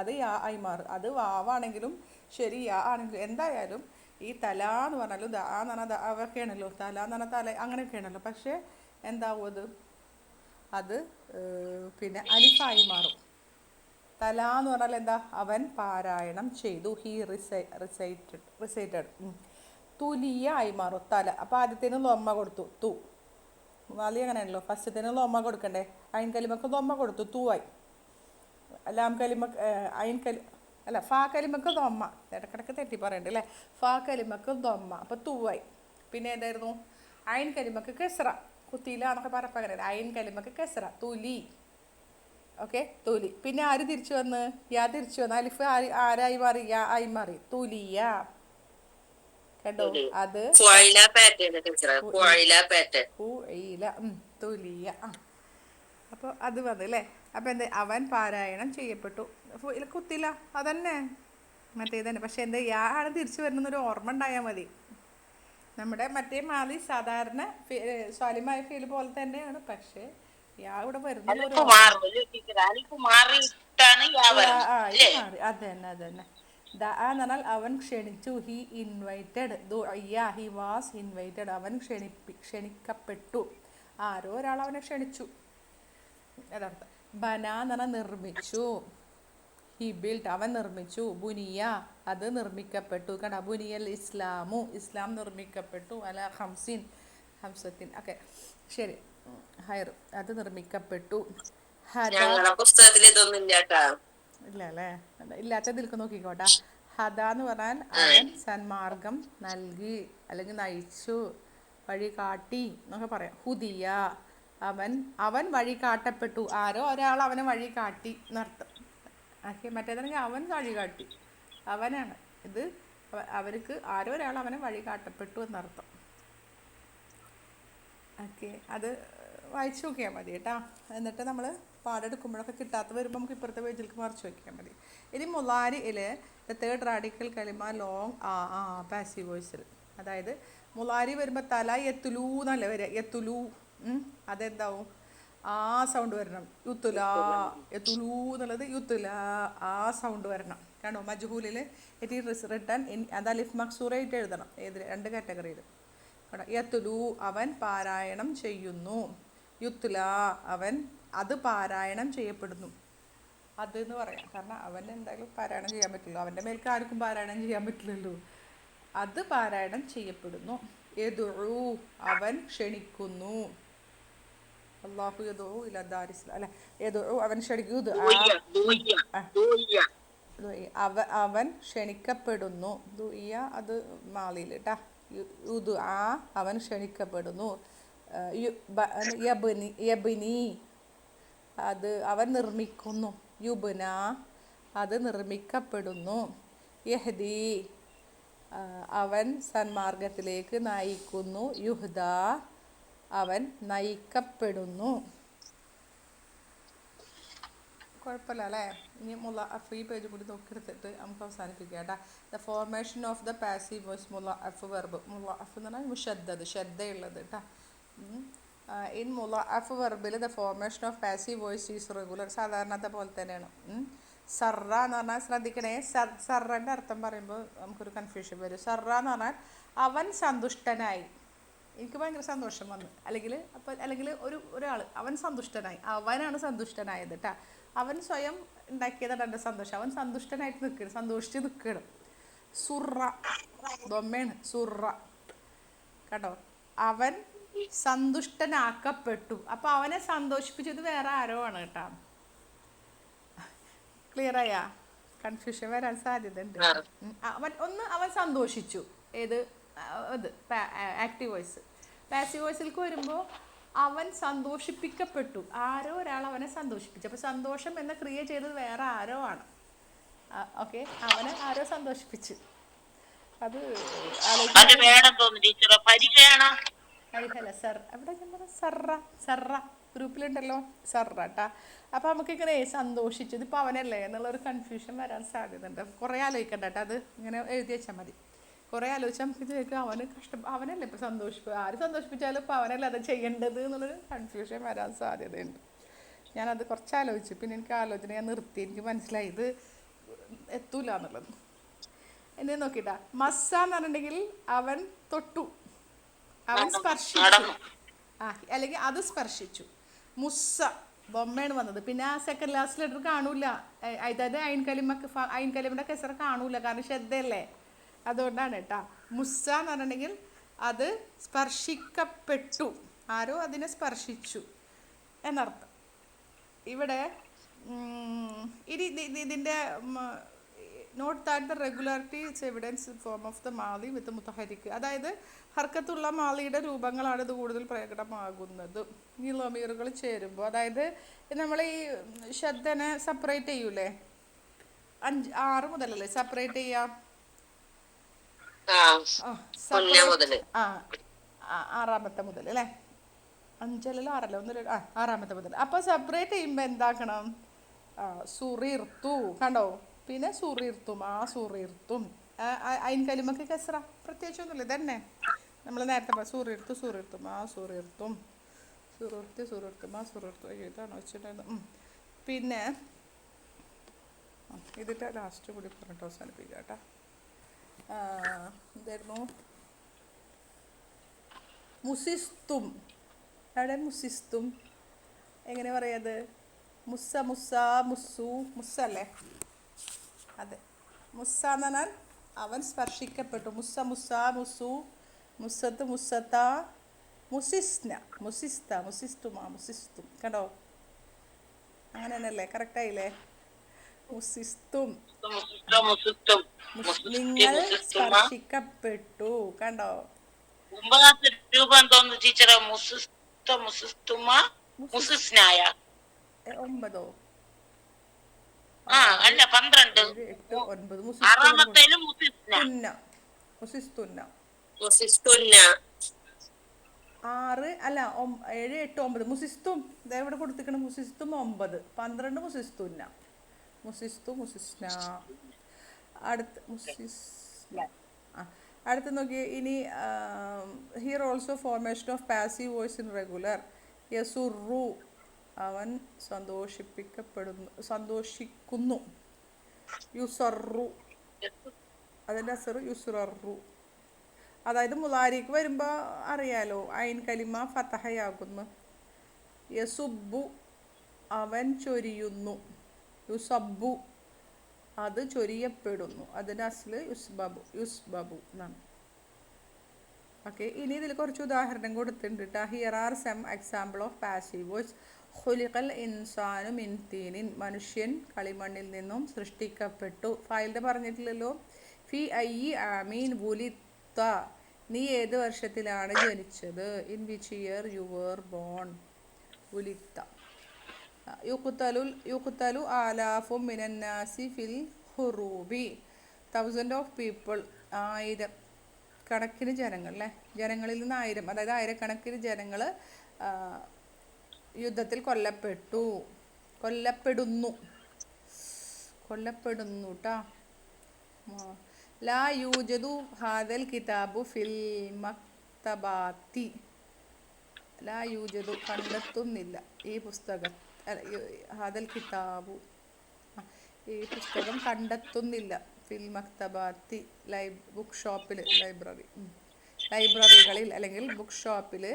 അത് യാ ആയി മാറും. അത് വാവാണെങ്കിലും ശരി യാ ആണെങ്കിലും എന്തായാലും ഈ തല എന്ന് പറഞ്ഞാലും ദ എന്ന് പറഞ്ഞാൽ അവയൊക്കെയാണല്ലോ, തല എന്ന് പറഞ്ഞാൽ തല അങ്ങനെയൊക്കെയാണല്ലോ. പക്ഷേ എന്താവും അത് പിന്നെ അലിഫായി മാറും. തല എന്ന് പറഞ്ഞാൽ എന്താ, അവൻ പാരായണം ചെയ്തു, ഹീ റിസൈറ്റഡ്. തുലിയ ആയി മാറും തല. അപ്പോൾ ആദ്യത്തേന് ലൊമ്മ കൊടുത്തു തു, മാലി അങ്ങനെയാണല്ലോ, ഫസ്റ്റത്തേന് ലൊമ്മ കൊടുക്കണ്ടേ, അയിൻ കലിമക്ക് ലൊമ്മ കൊടുത്തു തു ആയി. ലാം കലിമക്ക് ഫാ കലിമക്ക് ദൊമ്മ, ഇടക്കിടക്ക് തെറ്റി പറയണ്ടേ അല്ലേ, ഫാ കലിമക്ക് ദൊമ്മ, അപ്പോൾ തൂവായി. പിന്നെ ഏതായിരുന്നു, അയിൻ കലിമക്ക് കെസ്ര, കുത്തിയില്ല എന്നൊക്കെ പറഞ്ഞപ്പോൾ അങ്ങനെ, അയിൻ കലിമക്ക് കെസ്ര, തുലി. ഓക്കെ, തുലി. പിന്നെ ആര് തിരിച്ചു വന്ന്, യാ തിരിച്ചു വന്ന്, അലിഫ് ആരായി മാറി, യാ ആയി മാറി, തുലിയ. കണ്ടോ, അത് തുലിയ. അപ്പോൾ അത് വന്ന് അല്ലേ. അപ്പോൾ എന്താ, അവൻ പാരായണം ചെയ്യപ്പെട്ടു, കുത്തില്ല അതന്നെ മറ്റേ തന്നെ. പക്ഷെ എന്താ, യാ ആണ് തിരിച്ചു വരുന്നൊരു ഓർമ്മ ഉണ്ടായാൽ മതി. നമ്മുടെ മറ്റേ മാലി സാധാരണ സ്വാലിമായ ഫീൽ പോലെ തന്നെയാണ്, പക്ഷേ യാ ഇവിടെ വരുന്ന അതന്നെ. ദ എന്ന് പറഞ്ഞാൽ അവൻ ക്ഷണിച്ചു, he invited, he was invited, അവൻ ക്ഷണിക്കപ്പെട്ടു, ആരോ ഒരാൾ അവനെ ക്ഷണിച്ചു യഥാർത്ഥം. ബന എന്ന് പറഞ്ഞാൽ നിർമ്മിച്ചു, ഹി ബിൽറ്റ് അവൻ നിർമ്മിച്ചു, ബുനിയ അത് നിർമ്മിക്കപ്പെട്ടു. കണ്ട, ബുനിയൽ ഇസ്ലാമു ഇസ്ലാം നിർമ്മിക്കപ്പെട്ടു, അല ഹംസത്തിൻ ഓക്കെ ശരി, ഹൈർ അത് നിർമ്മിക്കപ്പെട്ടു. പുസ്തകത്തിൽ ഇതൊന്നും ഇല്ല അല്ലേ, ഇല്ലാത്ത ഇതിൽക്ക് നോക്കിക്കോട്ടെ. ഹദ എന്ന് പറഞ്ഞാൽ അവൻ സന്മാർഗം നൽകി അല്ലെങ്കിൽ നയിച്ചു, വഴി കാട്ടി എന്നൊക്കെ പറയാം. ഹുദിയ അവൻ വഴി കാട്ടപ്പെട്ടു, ആരോ ഒരാൾ അവനെ വഴി കാട്ടി എന്നർത്ഥം. ഓക്കെ, മറ്റേതാണെങ്കിൽ അവൻ വഴി കാട്ടി, അവനാണ് ഇത്, അവർക്ക് ആരോ ഒരാൾ അവനെ വഴി കാട്ടപ്പെട്ടു എന്നർത്ഥം. ഓക്കെ, അത് വായിച്ചു നോക്കിയാൽ മതി കേട്ടോ. എന്നിട്ട് നമ്മൾ പാടെടുക്കുമ്പോഴൊക്കെ കിട്ടാത്ത വരുമ്പോൾ നമുക്ക് ഇപ്പുറത്തെ പേജിലേക്ക് മറിച്ച് വയ്ക്കാൻ മതി. ഇനി മുലാരിയിൽ തേർഡ് റാഡിക്കൽ കലിമ ലോങ് പാസീവ് വോയിസിൽ, അതായത് മുലാരി വരുമ്പോൾ തല എത്തുലൂ എന്നല്ല വരിക, എത്തുലൂ. അതെന്താവും, ആ സൗണ്ട് വരണം, യുത്തുല എത്തുലൂ എന്നുള്ളത് യുത്തുല, ആ സൗണ്ട് വരണം. കണ്ടോ, മജ്ഹൂലിൽ ഇറ്റ് ഈസ് റിട്ടൺ ഇൻ, അത് അലിഫ് മക്സൂറായിട്ട് എഴുതണം, ഏത് രണ്ട് കാറ്റഗറിയിൽ. കേട്ടോ, യത്തുലു അവൻ പാരായണം ചെയ്യുന്നു, യുത്തുല അവൻ അത് പാരായണം ചെയ്യപ്പെടുന്നു. അത് എന്ന് പറയാം, കാരണം അവൻ എന്തായാലും പാരായണം ചെയ്യാൻ പറ്റില്ലല്ലോ, അവൻ്റെ മേൽക്ക് ആർക്കും പാരായണം ചെയ്യാൻ പറ്റില്ലല്ലോ. അത് പാരായണം ചെയ്യപ്പെടുന്നു. യദുഉ അവൻ ക്ഷണിക്കുന്നു, അല്ലാഹു യദുഉ ഇലാ ദാരിസ് അല്ല, യദുഉ അവൻ ക്ഷണിക്കുന്നു, അവൻ ക്ഷണിക്കപ്പെടുന്നു, ദുഇയ അത് മാലിയിൽ കേട്ടാ, അവൻ ക്ഷണിക്കപ്പെടുന്നു. യബ്നി അത് അവൻ നിർമ്മിക്കുന്നു, യുബ്ന അത് നിർമ്മിക്കപ്പെടുന്നു. യഹ്ദി അവൻ സന്മാർഗത്തിലേക്ക് നയിക്കുന്നു, യുഹ്ദ അവൻ നയിക്കപ്പെടുന്നു. കുഴപ്പമില്ല അല്ലേ. ഇനി മുളഅഫ് ഈ പേജ് കൂടി നോക്കിയെടുത്തിട്ട് നമുക്ക് അവസാനിപ്പിക്കാം കേട്ടോ. The formation of the passive voice മുളഅഫ് വെർബ്, മുളഅഫ് എന്ന് പറഞ്ഞാൽ മുഷദ്ദദ് ശ്രദ്ധയുള്ളത് കേട്ടോ. ഇൻ മുളഅഫ് വെർബിൽ the formation of passive voice is regular, സാധാരണത്തെ പോലെ തന്നെയാണ്. സർറ എന്ന് പറഞ്ഞാൽ ശ്രദ്ധിക്കണേ, സർറൻ്റെ അർത്ഥം പറയുമ്പോൾ നമുക്കൊരു കൺഫ്യൂഷൻ വരും. സർറ എന്ന് പറഞ്ഞാൽ അവൻ സന്തുഷ്ടനായി, എനിക്ക് ഭയങ്കര സന്തോഷം വന്നു, അല്ലെങ്കിൽ ഒരാൾ അവൻ സന്തുഷ്ടനായി, അവനാണ് സന്തുഷ്ടനായത് കേട്ടോ. അവൻ സ്വയം ഉണ്ടാക്കിയതാണ് എൻ്റെ സന്തോഷം, അവൻ സന്തുഷ്ടനായിട്ട് നിൽക്കണം, സന്തോഷിച്ച് നിൽക്കണം. സുറ ദൊമ്മയാണ്, സുറ കേട്ടോ. അവൻ സന്തുഷ്ടനാക്കപ്പെട്ടു, അപ്പോൾ അവനെ സന്തോഷിപ്പിച്ചത് വേറെ ആരോ ആണ് കേട്ടോ. ക്ലിയറായാ? കൺഫ്യൂഷൻ വരാൻ സാധ്യത ഉണ്ട്. അവൻ സന്തോഷിച്ചു, ഏത് ഇത് ആക്റ്റീവ് വോയിസ്. പാസീവ് വോയിസിലേക്ക് വരുമ്പോൾ അവൻ സന്തോഷിപ്പിക്കപ്പെട്ടു, ആരോ ഒരാൾ അവനെ സന്തോഷിപ്പിച്ചു. അപ്പോൾ സന്തോഷം എന്ന ക്രിയ ചെയ്തത് വേറെ ആരോ ആണ്. ഓക്കെ, അവനെ ആരോ സന്തോഷിപ്പിച്ചു. അത് ഹരിഹല സർ എവിടെ ഞാൻ പറഞ്ഞ സർറ ഗ്രൂപ്പിലുണ്ടല്ലോ സർറാട്ടാ. അപ്പോൾ നമുക്കിങ്ങനെ സന്തോഷിച്ചു, ഇതിപ്പോൾ അവനല്ലേ എന്നുള്ളൊരു കൺഫ്യൂഷൻ വരാൻ സാധ്യതയുണ്ട്. കുറേ ആലോചിക്കണ്ട കേട്ടോ, അത് ഇങ്ങനെ എഴുതി വെച്ചാൽ മതി. കുറേ ആലോചിച്ചാൽ നമുക്ക് ചോദിക്കും അവന് അവനല്ലേ ഇപ്പോൾ ആര് സന്തോഷിപ്പിച്ചാലും ഇപ്പോൾ അവനല്ലേ അത് ചെയ്യേണ്ടത് എന്നുള്ളൊരു കൺഫ്യൂഷൻ വരാൻ സാധ്യതയുണ്ട്. ഞാനത് കുറച്ച് ആലോചിച്ചു, പിന്നെ എനിക്ക് ആലോചന ഞാൻ നിർത്തി. എനിക്ക് മനസ്സിലായി ഇത് എത്തൂല എന്നുള്ളത്. എന്നെ നോക്കിട്ടാ, മസ്സ എന്ന് പറഞ്ഞിട്ടുണ്ടെങ്കിൽ അവൻ തൊട്ടു, അവൻ സ്പർശിച്ചു, അല്ലെങ്കിൽ അത് സ്പർശിച്ചു. മുസ്സ ബൊമ്മയാണ് വന്നത്. പിന്നെ ആ സെക്കൻഡ് ലാസ്റ്റ് ലെറ്റർ കാണൂല, അതായത് ഐൻകലിമയുടെ കെസറ കാണൂല, കാരണം ശ്രദ്ധയല്ലേ, അതുകൊണ്ടാണ് കേട്ടാ. മുസ്സ എന്ന് പറഞ്ഞിട്ടുണ്ടെങ്കിൽ അത് സ്പർശിക്കപ്പെട്ടു, ആരോ അതിനെ സ്പർശിച്ചു എന്നർത്ഥം. ഇവിടെ ഇതിൻ്റെ note that the regularity its evidence form of the മാലി വിത്ത് മുത്തഹരിക്ക്. അതായത് ഹർക്കത്തുള്ള മാലിയുടെ രൂപങ്ങളാണ് ഇത് കൂടുതൽ പ്രകടമാകുന്നത്. ഈ ലമീറുകൾ ചേരുമ്പോൾ, അതായത് നമ്മൾ ഈ ശബ്ദനെ സെപ്പറേറ്റ് ചെയ്യൂലേ, 6 മുതലല്ലേ സെപ്പറേറ്റ് ചെയ്യാം, ആറാമത്തെ മുതൽ അല്ലേ, 5 6 ആറാമത്തെ മുതൽ. അപ്പോൾ സെപ്പറേറ്റ് ചെയ്യുമ്പോൾ എന്താക്കണം, സുറിർത്തു കണ്ടോ, പിന്നെ സുറിർത്തും, സുറിർത്തും. ഐൻകലിമക്ക് കെസ്ര പ്രത്യേകിച്ചൊന്നുമില്ല, ഇതന്നെ നമ്മൾ നേരത്തെ സുറിർത്തു സുറിർത്തും, സുറിർത്തും, സുറിർത്തും, സുറിർത്തും. ഇതാണ് വെച്ചിട്ടുണ്ടായിരുന്നു. പിന്നെ ഇതിൻ്റെ ലാസ്റ്റ് കൂടി പറഞ്ഞിട്ട് അവസാനിപ്പിക്കാം കേട്ടോ. എന്തായിരുന്നു, മുസിസ്തും. അവിടെ മുസിസ്തും എങ്ങനെ പറയാത്, മുസ്സ മുസ്സു അല്ലേ, അതെ. മുസ്സ എന്ന് പറഞ്ഞാൽ അവൻ സ്പർശിക്കപ്പെട്ടു. മുസ്സ മുസ്സു, മുസ്സത്ത് മുസ്സത്ത, മുസിസ്ന മുസിസ്തും കണ്ടോ, അങ്ങനെ തന്നെയല്ലേ, കറക്റ്റായില്ലേ. മുസിസ്തും, നിങ്ങൾ സ്പർശിക്കപ്പെട്ടു കണ്ടോ. 9 രൂപ തോന്നുന്നു ടീച്ചറെ, 9 അല്ല 12 മുസിസ്തുന്ന 6 അല്ല 7 8 9 മുസിസ്തും. ഇതെവിടെ കൊടുത്തിക്കണം, മുസിസ്തും 9 12 മുസിസ്ന. അടുത്ത് നോക്കിയേ ഇനി. Here also formation of passive voice in regular. യസുറു അവൻ സന്തോഷിക്കുന്നു. യുസറു അതിൻ്റെ അസറ് യുസുറു. അതായത് മുലാരിക്ക് വരുമ്പോൾ അറിയാലോ, ഐൻ കലിമ ഫതഹയാകുന്നു. യസുബു അവൻ ചൊരിയുന്നു. യുസബു അത് ചൊരിയപ്പെടുന്നു. അതിൻ്റെ അസ്ല് യുസ്ബബു എന്നാണ്. ഓക്കെ, ഇനി ഇതിൽ കുറച്ച് ഉദാഹരണം കൊടുത്തിട്ടുണ്ട് കേട്ടോ. Here are some example of passive voice. ഖുലിഖൽ ഇൻസാനു മിൻ തീനിൻ മനുഷ്യൻ കളിമണ്ണിൽ നിന്നും സൃഷ്ടിക്കപ്പെട്ടു. ഫൈലിൻ്റെ പറഞ്ഞിട്ടില്ലല്ലോ. ഫി അയ്യി ആമീൻ വുലിത്ത നീ ഏത് വർഷത്തിലാണ് ജനിച്ചത്. In which year you were born. വുലിത്ത. യുഖ്തലു ആലാഫും മിനന്നാസി ഫിൽ ഹുറൂബി 1000 ഓഫ് പീപ്പിൾ 1000 കണക്കിന് ജനങ്ങൾ അല്ലേ, ജനങ്ങളിൽ നിന്ന് 1000, അതായത് 1000കണക്കിന് ജനങ്ങൾ യുദ്ധത്തിൽ കൊല്ലപ്പെടുന്നു കേട്ടോ. ലാ യൂജദു ഹാദൽ കിതാബു ഫിൽ മക്തബാത്തി. ലാ യൂജദു കണ്ടെത്തുന്നില്ല ഈ പുസ്തകം, ഹാദൽ കിതാബു ഈ പുസ്തകം കണ്ടെത്തുന്നില്ല. ഫിൽ മക്തബാത്തി ബുക്ക് ഷോപ്പിൽ, ലൈബ്രറികളിൽ അല്ലെങ്കിൽ ബുക്ക് ഷോപ്പിൽ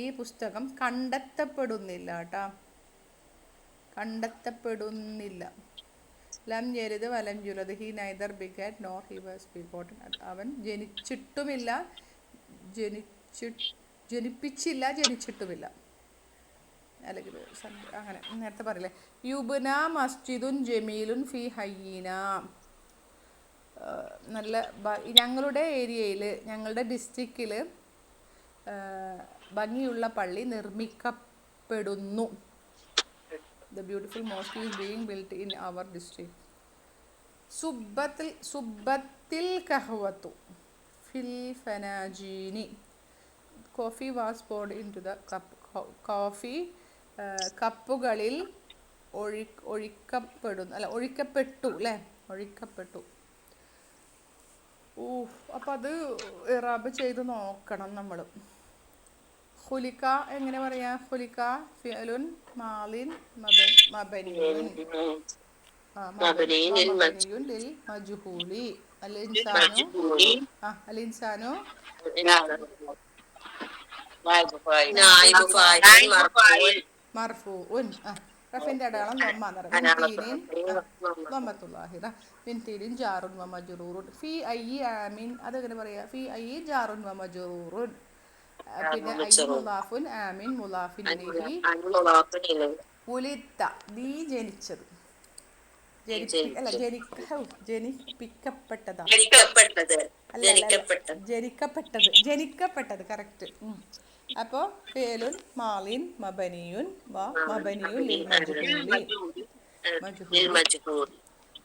ഈ പുസ്തകം കണ്ടെത്തപ്പെടുന്നില്ല കേട്ടോ, കണ്ടെത്തപ്പെടുന്നില്ല. ലം യലിദ് വലം യുലദ് he neither begat nor he was begotten. അവൻ ജനിച്ചിട്ടുമില്ല, ജനിപ്പിച്ചില്ല, ജനിച്ചിട്ടുമില്ല. അല്ലെങ്കിൽ അങ്ങനെ നേരത്തെ പറയില്ലേ. യുബ്ന മസ്ജിദുൻ ജമീലുൻ ഫി ഹയ്യിന. നല്ല ഞങ്ങളുടെ ഏരിയയിൽ, ഞങ്ങളുടെ ഡിസ്ട്രിക്റ്റിൽ ഭംഗിയുള്ള പള്ളി നിർമ്മിക്കപ്പെടുന്നു. The beautiful mosque is being built in our district. സുബ്ബത്തിൽ കഹ്വത്തു ഫിൽ ഫനാജീനി. Coffee was poured into the cup. Coffee കപ്പുകളിൽ ഒഴിക്കപ്പെട്ടു അല്ലേ, ഒഴിക്കപ്പെട്ടു. അപ്പം അത് ഇറാബ് ചെയ്ത് നോക്കണം നമ്മൾ. ഖുലിക എങ്ങനെ പറയാ? ഖുലിക ഫിഅലുൻ മാലിൻ മബനിയുൻ ലിൽ മജ്ഹൂലി. അൽ-ഇൻസാനു മർഫൂഉൻ. റഫിന്റെ അടയാളം ബിൻതീനിൻ ജാറുൻ വ മജ്റൂറുൻ. ഫി അയ്യി ആമിൻ അതെങ്ങനെ പറയാ? ഫി അയ്യി ജാറുൻ വ മജ്റൂറുൻ. പിന്നെ അയ്യി മുലാഫുൻ ആമിൻ മുലാഫിൻ ഇലൈഹി. ഉലിത്ത നീ ജനിച്ചത്, ജനിക്കപ്പെട്ടത് കറക്റ്റ്. അപ്പോൾ ഫിഅലുൻ മാലിൻ മബനിയുൻ വ മബനിയുൻ ലിൽ മജ്ഹൂലി.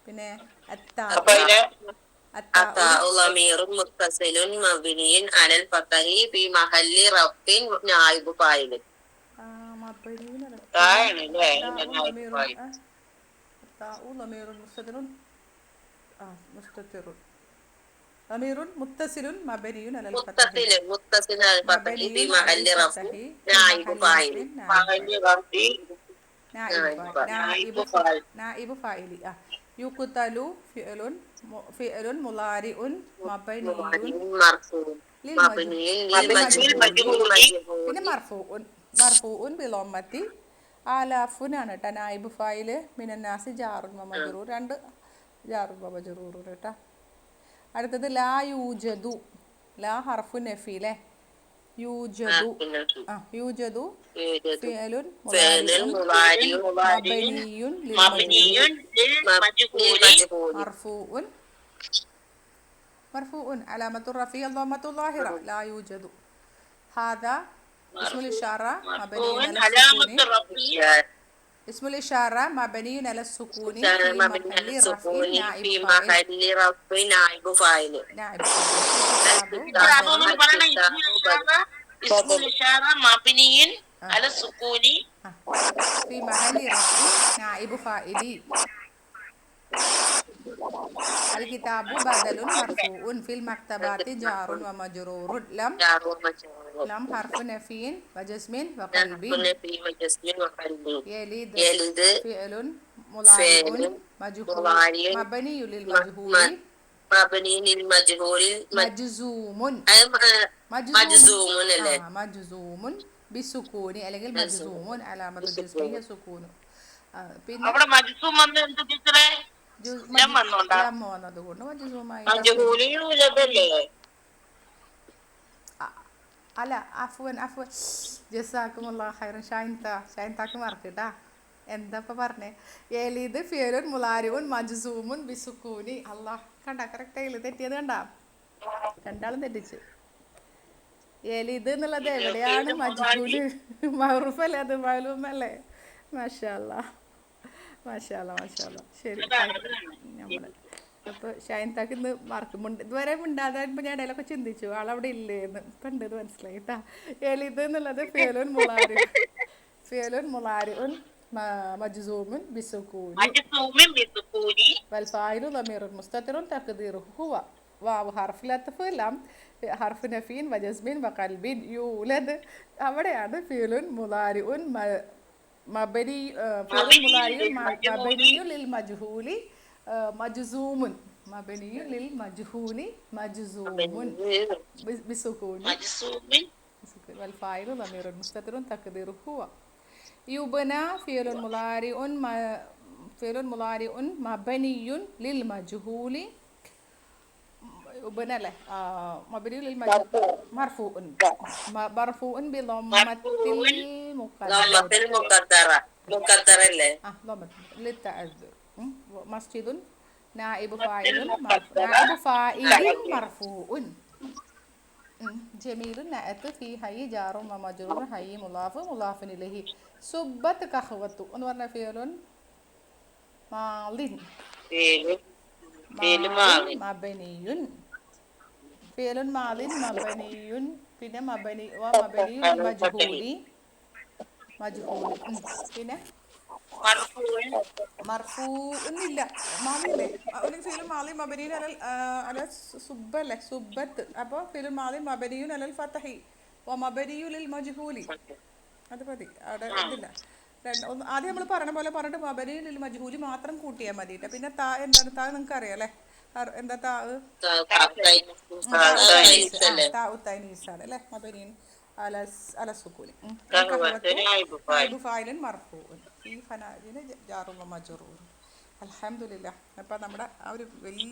പിന്നെ ളമീറുൻ മുത്തസിലുൻ മബ്നിയുൻ അലൽ ഫതഹി ഫി മഹല്ലി റഫ്ഇൻ നായിബു ഫായിൽ. മുത്തസിലുൻ മബനിയുൻ അലൽ ഫതഹി ഫി മഹല്ലി റഫ്ഇൻ നായിബു ഫായിൽ. നായിബു ഫായിലി. യുഖ്തലു ഫിഅലുൻ മുളാരിഉൻ മബനിയുൻ ലിൽ മജ്ഹൂലി. പിന്നെ മർഫൂഉൻ ബിളമ്മത്തി. ആലാഫുനാണ് കേട്ടോ നായിബ് ഫായില്. മിനന്നാസി ജാറുൻ വ മജ്റൂർ, 2 ജാറുൻ വ മജ്റൂർ കേട്ടോ. അടുത്തത് ലാ യൂജദു. ലാ ഹർഫു നഫീലെ. യൂജദു യൂജദു ഫിഅലുൻ മുളാരിഉൻ മബനിയുൻ ലിൽ മജ്ഹൂലി മർഫൂഉൻ അലാമത്തു റഫീ ളമ്മത്തു ളാഹിറ. ലാ യൂജദു ഹാദാ ഇസ്മുൽ ഇഷാറ മബനിയുൻ അല സുകൂനി ഫി മഹല്ലി റഫ്ഇൻ നായിബു ഫായിൽ. الكتاب بدل مرفوع في المكتبات جار ومجرور. لم حرف نفي وجزم وقلب. يلد فعل مضارع مجهول مبني للمجهول مجزوم بسكون അല്ലെങ്കിൽ മജ്സൂമുൻ അലാമത്തു ജസ്മിയ സുകൂൻ. പിന്നെ അവിടെ മജ്സൂം വന്നു എന്ത് ടീച്ചറേ? ലം വന്നതുകൊണ്ട് മജ്സൂമായി. അല്ല അഫ്വൻ ജസാക്കുമുല്ലാഹു ഖൈറൻ. ഷൈൻതാക്ക് മാർക്ക് കേട്ടാ. എന്താ ഇപ്പം പറഞ്ഞേ? ഏലിദ് ഫിഅലുൻ മുളാരിഉൻ മജ്സൂമുൻ ബിസുക്കൂനി. അല്ലാഹ് കണ്ട കറക്റ്റായില്ല, തെറ്റിയത് കണ്ട, രണ്ടാളും തെറ്റിച്ച്. ഏലിദ് എന്നുള്ളത് എവിടെയാണ്? മജ്ഹൂല് മഅറൂഫല്ലേ, അത് മഅലൂമല്ലേ? മാഷാ അല്ലാഹ് മാഷാ അല്ലാഹ്. ശരി നമ്മൾ അപ്പോൾ ഷൈൻതാക്ക് ഇന്ന് മാർക്ക് ഇതുവരെ മിണ്ടാതെ ഇപ്പം ഞാൻ ഇടയിലൊക്കെ ചിന്തിച്ചു ആളവിടെ ഇല്ലേന്ന്. ഇപ്പം ഉണ്ട്, ഇത് മനസ്സിലായി കേട്ടാ. ഏലിദ് എന്നുള്ളത് ഫിഅലുൻ മുളാരിഉൻ മജ്സൂമുൻ ബിസുക്കൂനി വൽ ഫായിലു ളമീറുൻ മുസ്തതിറുൻ തഖ്ദീറുഹു ഹുവ. വാവ് ഹർഫുൽ അത്ഫ്, ലം ഹർഫു നഫീൻ വജസ്മിൻ വഖൽബിൻ. യൂലദ് അവിടെയാണ് ഫിഅലുൻ മുളാരിഉൻ മബനിയുൻ ലിൽ മജ്ഹൂലി മജ്സൂമുൻ ബിസുകൂനി വൽ ഫായിലു ളമീറുൻ മുസ്തതിറുൻ തഖ്ദീറുഹു ഹുവ. യുബ്ന ഫിഅലുൻ മുളാരിഉൻ മബനിയുൻ ലിൽ മജ്ഹൂലി. യുബ്ന അല്ലേ, മബനിയുൻ ലിൽ മർഫൂഉൻ ബിളമ്മത്തിൽ മുഖദ്ദറ ലിത്തഅദ്ദുർ. മസ്ജിദുൻ നായിബ് ഫായിലുൻ നായിബ് ഫായിലിൻ മർഫൂഉൻ. ജമീലുൻ നഅത്ത് ഫീ ഹയ്യ് ജാറും വ മജ്റൂറുൻ ഹയ്യ് മുളാഫ് മുളാഫിൻ ഇലൈഹി. സുബ്ബത്ത് കഹ്വത്തു എന്ന് പറഞ്ഞ ഫിയലുൻ മാളിൻ മാളിൻ മബനിയുൻ. ഫിയലുൻ മാളിൻ മബനിയുൻ. പിന്നെ മബനിയുൽ മജ്ഹൂലി പിന്നെ മർഫൂ എന്നില്ല മാലില്ലേ ഒരു ഫിലും മാലി മബനിയുൻ അലൽ അല സുബ്ബല്ലേ സുബ്ബത്ത്. അപ്പോൾ ഫിലും മാലി മബനിയുൻ അലൽ ഫതഹി വ മബനിയുൽ മജ്ഹൂലി. അത് മതി അവിടെ ഇതില്ല. ആദ്യം നമ്മൾ പറഞ്ഞ പോലെ പറഞ്ഞിട്ട് മബനിയുൽ മജ്ഹൂലി മാത്രം കൂട്ടിയാൽ മതി. പിന്നെ താ എന്താണ് താ നിങ്ങൾക്ക് അറിയാം അല്ലേ? എന്താ താ ഉത്തൈനീസാണ് അല്ലേ? മബനിയുൻ അല സുക്കൂനി. നായിബ് ഫായിലുൻ മർഫൂഉൻ ഫീ ഫനാഇന് ജാറും വ മജ്റൂറുൻ. അൽഹംദുലില്ലാ. അപ്പം നമ്മുടെ ആ ഒരു വലിയ